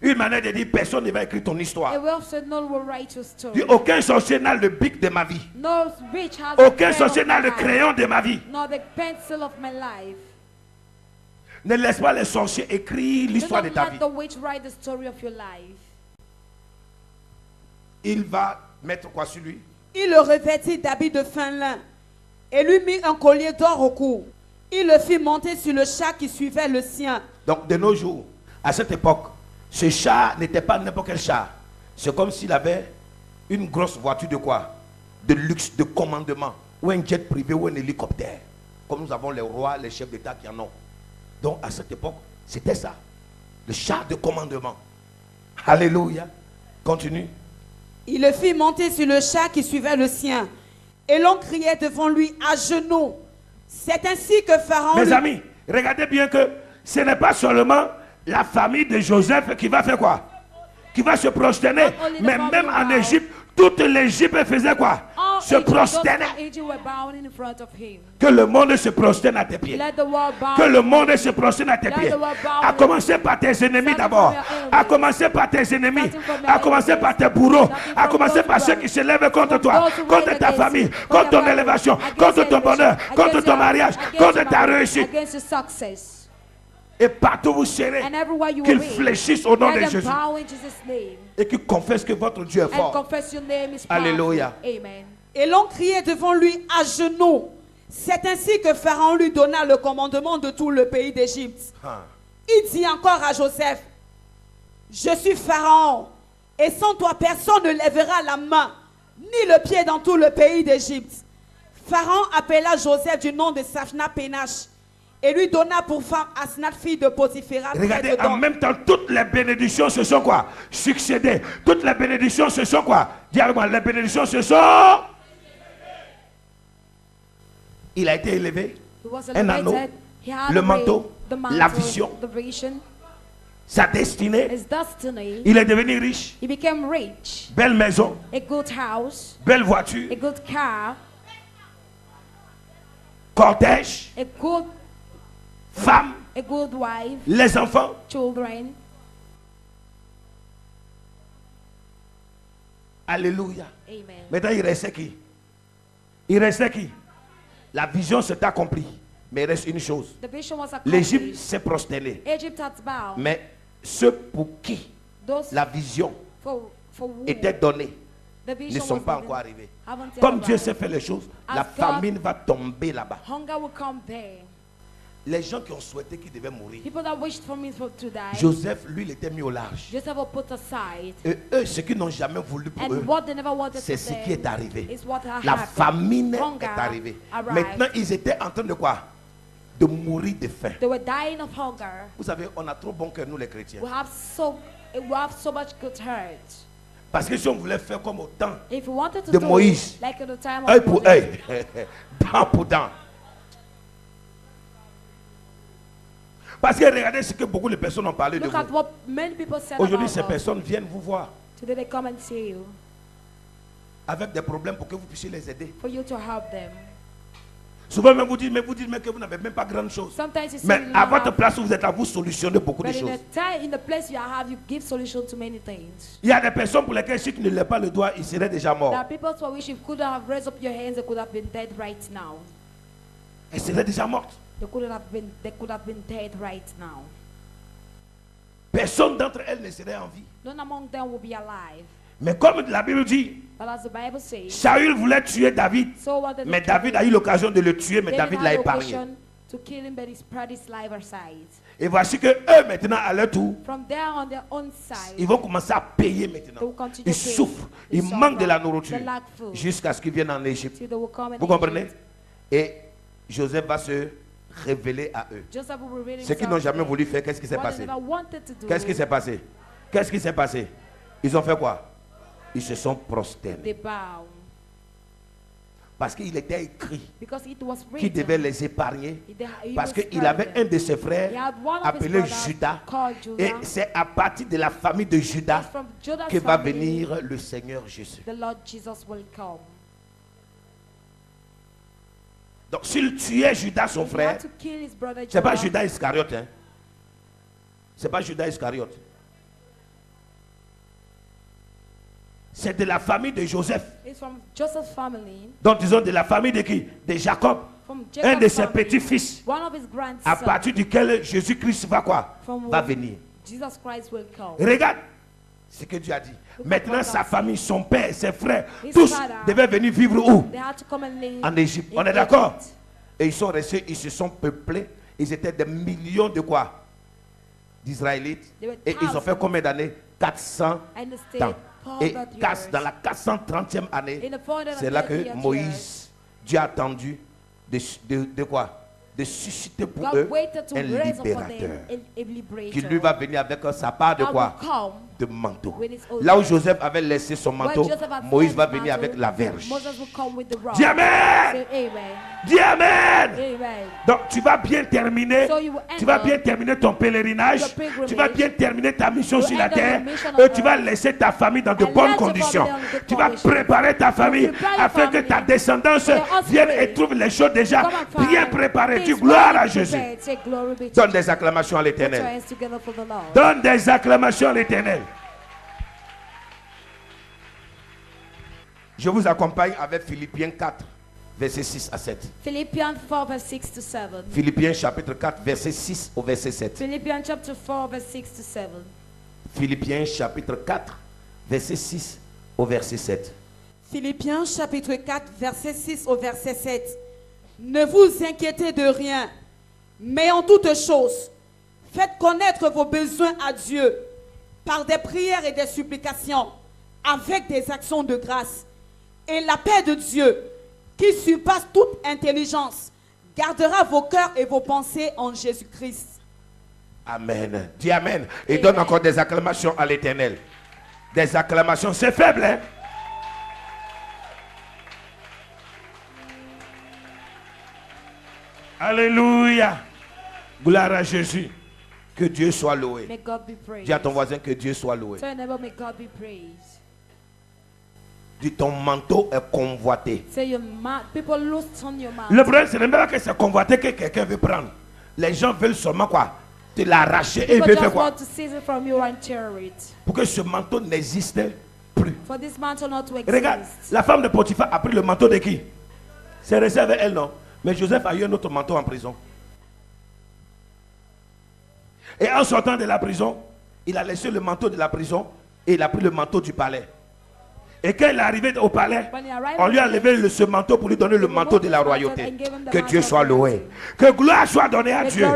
Une manière de dire, personne ne va écrire ton histoire. A way of saying, no one will write your story. Aucun sorcier n'a le bic de ma vie. No witch has Aucun the pen sorcier of n'a my le life. crayon de ma vie. Nor the pencil of my life. Ne laisse pas les sorciers écrire Do l'histoire not de ta let vie. the witch write the story of your life. Il va mettre quoi sur lui? Il le revêtit d'habits de fin lin et lui mit un collier d'or au cou. Il le fit monter sur le char qui suivait le sien. Donc de nos jours, à cette époque, ce char n'était pas n'importe quel char. C'est comme s'il avait une grosse voiture de quoi? De luxe, de commandement. Ou un jet privé ou un hélicoptère. Comme nous avons les rois, les chefs d'État qui en ont. Donc à cette époque, c'était ça. Le char de commandement. Alléluia. Continue. Il le fit monter sur le char qui suivait le sien. Et l'on criait devant lui à genoux. C'est ainsi que Pharaon... Mes amis, regardez bien que ce n'est pas seulement la famille de Joseph qui va faire quoi? Qui va se prosterner. only the Mais family même en bow. Égypte, toute l'Égypte faisait quoi? All Se Egypt, those prosternait. of Egypt were bowing in front of him. Que le monde se prosterne à tes pieds. Let the world bow. Que le monde se prosterne à tes Let pieds. the world bow. À commencer par tes ennemis Starting d'abord. from your enemies. À commencer par tes ennemis. Starting from your À commencer par tes bourreaux. Starting À from commencer those par who ceux are- qui se lèvent contre from toi. those who Contre rise ta against famille. you, Contre for ton your élévation. against Contre your ton bonheur. elevation, Contre against ton your- mariage. against Contre your ta marriage, réussite. against your success. Et partout vous serez. And everywhere you Qu'ils will be, fléchissent au nom let de them Jésus. bow in Jesus' name. Et qui confesse que votre Dieu est And fort. confess your name is powerful. Alléluia. Amen. Et l'on criait devant lui à genoux. C'est ainsi que Pharaon lui donna le commandement de tout le pays d'Égypte. Il dit encore à Joseph, je suis Pharaon, et sans toi personne ne lèvera la main, ni le pied dans tout le pays d'Égypte. Pharaon appela Joseph du nom de Saphna-Pénache, et lui donna pour femme Asnath, fille de Potiphéra. Regardez, en même temps, toutes les bénédictions se sont quoi? Succédées. Toutes les bénédictions se sont quoi? Dis avec moi, les bénédictions se sont... Il a été élevé. He was Un anneau, elevated. He had le a ring, manteau, the la vision. the vision, Sa destinée. his destiny. Il est devenu riche. He became rich. Belle maison. A good house, Belle voiture. a good car, Cortège. a good Femme. wife, Les enfants. children. Alléluia. Amen. Maintenant, il restait qui? Il restait qui? La vision s'est accomplie. Mais il reste une chose. The vision was L'Égypte accomplished. s'est prosternée. Egypt had bowed. Mais ceux pour qui Those la vision for whom était donnée the ne vision sont was pas given encore arrivés. haven't yet Comme Dieu arrived. sait faire les choses, As la God- famine va tomber là-bas. Hunger will come there. Les gens qui ont souhaité qu'il devait mourir. People that wished for me to die, Joseph, lui, il était mis au large. Joseph will put aside. Et eux, ce qu'ils n'ont jamais voulu pour And eux, what they never wanted c'est to ce them qui est arrivé. is what had La happened. famine Hunger est arrivée. arrived. Maintenant, ils étaient en train de quoi? De mourir de faim. They were dying of hunger. Vous savez, on a trop bon cœur, nous les chrétiens. We have so much good hurt. Parce que si on voulait faire comme au temps, If we wanted to De do Moïse. it like in the time œil of pour Moses, œil, dent pour dent. Parce que regardez ce que beaucoup de personnes ont parlé de look at vous. what many people said Aujourd'hui, about ces us. personnes viennent vous voir Today they come and see you Avec des problèmes pour que vous puissiez les aider. for you to help them. Souvent, même vous dites que vous n'avez même pas grand chose. Sometimes you see Mais you à don't votre have- place où vous êtes là, vous solutionnez beaucoup de but in choses. in the place you have, you give solution to many things. Il y a des personnes pour lesquelles si tu ne lèves pas le doigt, ils seraient déjà There are morts. people for which if you could have raised up your hands, they could have been dead right now. Elle serait déjà morte. They could have been dead right now. Personne d'entre elles ne serait en vie. None among them will be alive. Mais comme la Bible dit, But as the Bible says, Saül voulait tuer David. so wanted Mais to David kill a him. eu l'occasion de le tuer, mais David David l'a had épargné. occasion to kill him, but he spread his life aside. Et voici que eux maintenant à leur tour, From there on their own side, ils vont commencer à payer they maintenant. will continue Ils to pay. souffrent, They ils suffer. manquent de la nourriture They lack food. jusqu'à ce qu'ils viennent en Égypte. Till they will come in Vous comprenez? Egypt. Et Joseph va se révéler à eux. Joseph will reveal Ceux qui himself n'ont to jamais them. voulu faire, qu'est-ce qui s'est What they passé? never wanted to do, Qu'est-ce qui s'est passé? Qu'est-ce qui s'est passé? Ils ont fait quoi? Ils se sont prosternés. they bow. Parce qu'il était écrit Because it was qu'il devait written. les épargner. He Parce was qu'il avait spared un de ses frères He had one of his appelé brothers Judas. called Et Judah. c'est à partir de la famille de Judas It's from Judah's que va family venir le Seigneur Jésus. the Lord Jesus will come. Donc s'il tuait Judas, son He frère, had to kill his brother c'est pas Judah. Judas Iscariote. Hein? C'est pas Judas Iscariote. C'est de la famille de Joseph. It's from Joseph's family. Donc disons de la famille de qui? De Jacob. From Un Jacob's de ses family. petits-fils. One of his À grandsons. partir duquel Jésus-Christ va quoi? From Va whom venir. Jesus Christ will come. Regarde ce que Dieu a dit. Maintenant, sa famille, son père, ses frères, His tous father. devaient venir vivre où? They had to come and live En Égypte. in On est d'accord? Egypt. Et ils sont restés, ils se sont peuplés. Ils étaient des millions de quoi? D'Israélites. They were Et ils ont fait thousands. combien d'années? 400 And they stayed ans. Et 400 dans years. la 430e année, In the 430th c'est là que year, Moïse, Dieu a attendu de quoi? De susciter pour God eux waited to un raise up for libérateur them a liberator. qui lui va venir avec sa part de that quoi? will come De manteau. with his own Là où hand. Joseph avait laissé son Where manteau, Joseph had Moïse left va his venir mantle, avec la verge. Moses will come with the rod. Dis Amen. Say amen. Dis Amen. Amen. Donc tu vas bien terminer. So you will Tu vas end bien up terminer ton pèlerinage. your pilgrimage. Tu vas bien terminer ta mission You sur la end up your terre. mission on Et tu vas earth. laisser ta famille dans de And bonnes let your conditions. family on good Tu vas conditions. préparer ta famille prepare your afin que family ta descendance for your offspring. vienne et trouve les choses déjà Come and find bien préparées. things Dis gloire à ready Jésus. prepared. Say glory be to Donne des acclamations à Put your l'Éternel. hands together for the Lord. Donne des acclamations à l'Éternel. Je vous accompagne avec Philippiens 4, versets 6 à 7. Philippians 4 verse 6 to 7. Philippiens chapitre 4, verset 6 au verset 7. Philippians chapter 4 verse 6 to 7. Philippiens chapitre 4, verset 6 au verset 7. Philippiens chapitre 4, verset 6 au verset 7. Ne vous inquiétez de rien, mais en toutes choses, faites connaître vos besoins à Dieu par des prières et des supplications, avec des actions de grâce. Et la paix de Dieu, qui surpasse toute intelligence, gardera vos cœurs et vos pensées en Jésus-Christ. Amen. Dis Amen. Et Amen. donne encore des acclamations à l'Éternel. Des acclamations. C'est faible, hein? Alléluia. Gloire à Jésus. Que Dieu soit loué. May God be praised. Dis à ton voisin que Dieu soit loué. Tell your neighbor, may God be praised. Dis ton manteau est convoité. Say people lost on your mouth. Le problème, c'est même pas que c'est convoité que quelqu'un veut prendre. Les gens veulent seulement quoi? Te l'arracher et ils People veulent faire just quoi? want to seize it from you and tear it. Pour que ce manteau n'existe plus. For this mantle not to exist. Regarde, la femme de Potiphar a pris le manteau de qui? C'est resté avec elle, non? Mais Joseph a eu un autre manteau en prison. Et en sortant de la prison, il a laissé le manteau de la prison et il a pris le manteau du palais. Et quand il est arrivé au palais, on lui a levé ce manteau pour lui donner le manteau de la royauté. Que Dieu soit loué. Que gloire soit donnée à Dieu.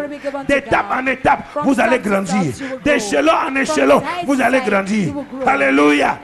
D'étape en étape, vous allez grandir. D'échelon en échelon, vous allez grandir. Alléluia.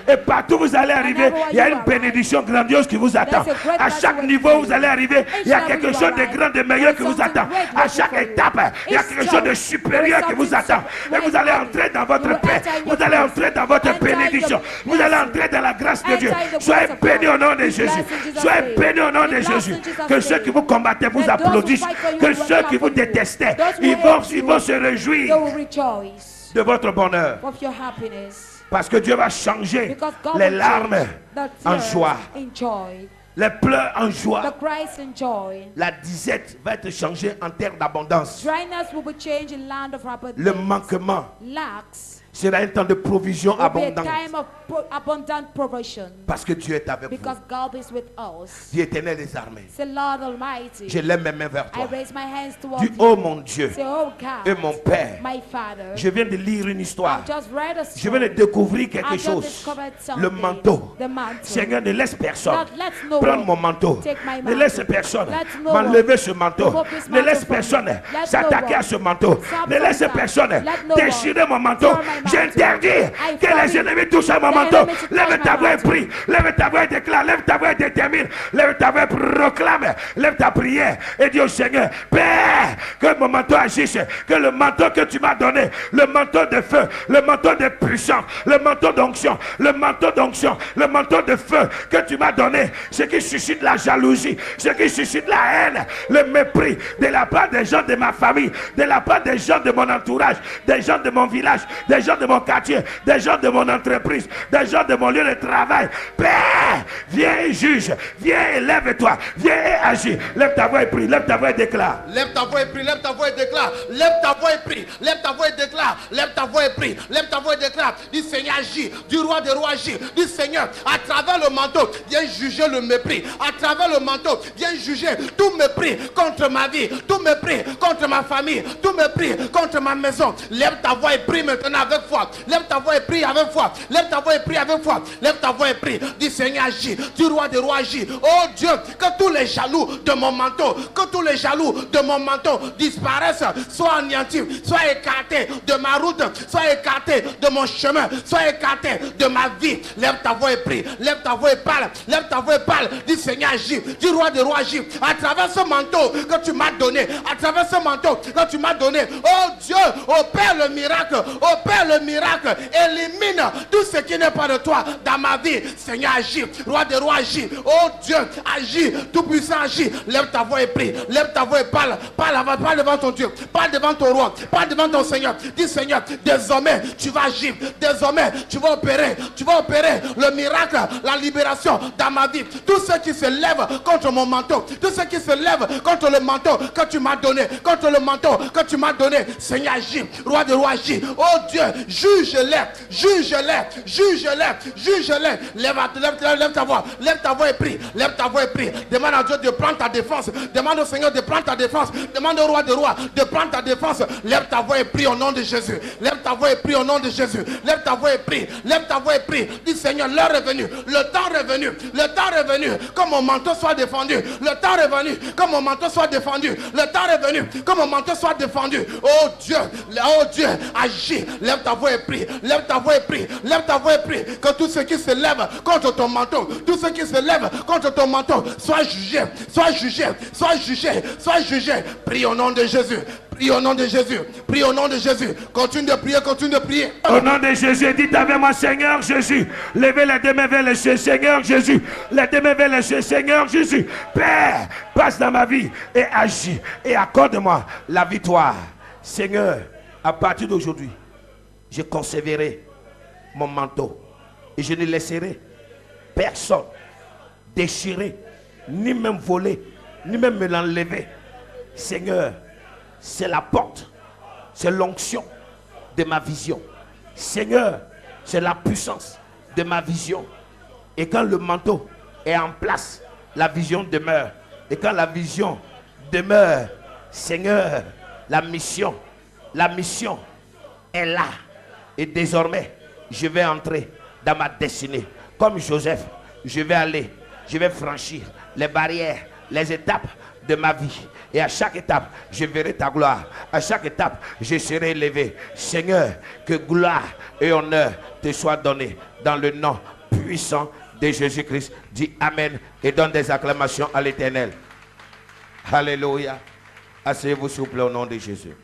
Et partout où vous allez arriver, il y a une bénédiction grandiose qui vous attend. À chaque niveau où vous allez arriver, il y a quelque chose de grand, de meilleur qui vous attend. À chaque étape, il y a quelque chose de supérieur qui vous attend. Et vous allez entrer dans votre paix. Vous allez entrer dans votre bénédiction. Vous allez entrer dans la grâce de Dieu. Soyez bénis au nom de Jésus. Soyez bénis au nom de Jésus. Que ceux qui vous combattaient vous applaudissent. Que ceux qui vous détestaient, ils vont se réjouir They will rejoice de votre bonheur. of your happiness. Parce que Dieu va changer Because God les will larmes change the en tears joie, in joy, les pleurs en the joie. cries in joy. La disette va être changée en terre d'abondance. Dryness will be changed in land of rapid Le things. manquement Lacks sera un temps de provision It will be a abondante. time of abundant provision. Parce que Dieu est avec vous. Because God is with us. Dis Éternel des armées, Say, Lord Almighty, je lève mes mains vers I toi. raise my hands towards Dis, you. oh mon Dieu Say, oh God, et mon Père, my Father, je viens de lire une histoire. I've just read a Je viens de story. découvrir quelque I've just chose. discovered something. Le manteau. The mantle. Seigneur, ne laisse personne Lord, let no prendre one mon manteau. take my Ne mantle. laisse personne Let no m'enlever one ce manteau. remove this Ne mantle laisse from me. personne Let s'attaquer no à ce manteau. Stop Ne laisse from personne that. Let no déchirer one mon manteau. tear my mantle. J'interdis I que les forbid ennemis touchent à mon the manteau. enemy to touch Lève my ta voix et mantle. prie. Lève ta voix et déclare. Lève ta voix et détermine. Lève ta voix et proclame. Lève ta prière et dis au Seigneur, Père, que mon manteau agisse. Que le manteau que tu m'as donné, le manteau de feu, le manteau de puissance, le manteau d'onction, le manteau d'onction, le manteau de feu que tu m'as donné, ce qui suscite la jalousie, ce qui suscite la haine, le mépris de la part des gens de ma famille, de la part des gens de mon entourage, des gens de mon village, des gens de mon quartier, des gens de mon entreprise, des gens de mon lieu de travail. Père, viens et juge, viens et lève-toi, viens et agis. Lève ta voix et prie, lève ta voix et déclare. Lève ta voix et prie, lève ta voix et déclare. Lève ta voix et prie, lève ta voix et déclare. Lève ta voix et prie, lève ta voix et déclare. Dis Seigneur agis, du roi des rois agis. Dis Seigneur, à travers le manteau, viens juger le mépris. À travers le manteau, viens juger tout mépris contre ma vie, tout mépris contre ma famille, tout mépris contre ma maison. Lève ta voix et prie maintenant avec foi. Lève ta voix et prie avec foi. Lève ta voix et prie avec foi. Lève ta voix et prie. Dis Seigneur agis, du roi des rois agis. Oh Dieu, que tous les jaloux de mon manteau, que tous les jaloux de mon manteau disparaissent, soient anéantis, soient écartés de ma route, soient écartés de mon chemin, soient écartés de ma vie. Lève ta voix et prie, lève ta voix et parle, lève ta voix et parle. Dis Seigneur agis, du roi des rois agis. À travers ce manteau que tu m'as donné, à travers ce manteau que tu m'as donné, oh Dieu, opère le miracle, opère le miracle, élimine tout ce qui n'est pas de toi dans ma vie. Seigneur agis, roi des rois agis, oh Dieu agis, tout puissant agis. Lève ta voix et prie, lève ta voix et parle, parle devant ton Dieu, parle devant ton roi, parle devant ton Seigneur. Dis Seigneur, désormais tu vas agir, désormais tu vas opérer le miracle, la libération dans ma vie. Tous ceux qui se lèvent contre mon manteau, tous ceux qui se lèvent contre le manteau que tu m'as donné, contre le manteau que tu m'as donné, Seigneur agis, roi de roi agis. Oh Dieu, juge-les, juge-les, juge-les, juge-les. Lève ta voix et prie, lève ta voix et prie. Demande à Dieu de prendre ta défense, demande au Seigneur de prendre ta défense, demande au roi des rois de prendre ta défense. Lève ta voix et prie au nom de Jésus, lève ta voix et prie au nom de Jésus, lève ta voix et prie, lève ta voix et prie. Dis Seigneur, l'heure est venue, le temps est venu, le temps est venu, que mon manteau soit défendu, le temps est venu, que mon manteau soit défendu, le temps est venu, que mon manteau soit défendu. Oh Dieu, agis, lève ta voix et prie, lève ta voix et prie, lève ta voix et prie, que tous ceux qui se lèvent contre ton manteau, tous ceux qui se lèvent contre ton manteau, soient jugés, soient jugés, soient jugés, soient jugés. Prie au nom de Jésus. Prie au nom de Jésus. Prie au nom de Jésus. Continue de prier, continue de prier. Au nom de Jésus, dites avec moi, Seigneur Jésus. Levez les deux mains vers le ciel, Seigneur Jésus. Les deux mains vers le ciel, Seigneur Jésus. Père, passe dans ma vie et agis et accorde-moi la victoire. Seigneur, à partir d'aujourd'hui, je conserverai mon manteau et je ne laisserai personne déchirer, ni même voler, ni même me l'enlever. Seigneur, c'est la porte, c'est l'onction de ma vision. Seigneur, c'est la puissance de ma vision. Et quand le manteau est en place, la vision demeure. Et quand la vision demeure, Seigneur, la mission est là. Et désormais, je vais entrer dans ma destinée. Comme Joseph, je vais franchir les barrières, les étapes de ma vie. Et à chaque étape, je verrai ta gloire. À chaque étape, je serai élevé. Seigneur, que gloire et honneur te soient donnés dans le nom puissant de Jésus-Christ. Dis Amen et donne des acclamations à l'Éternel. Alléluia. Asseyez-vous s'il vous plaît au nom de Jésus.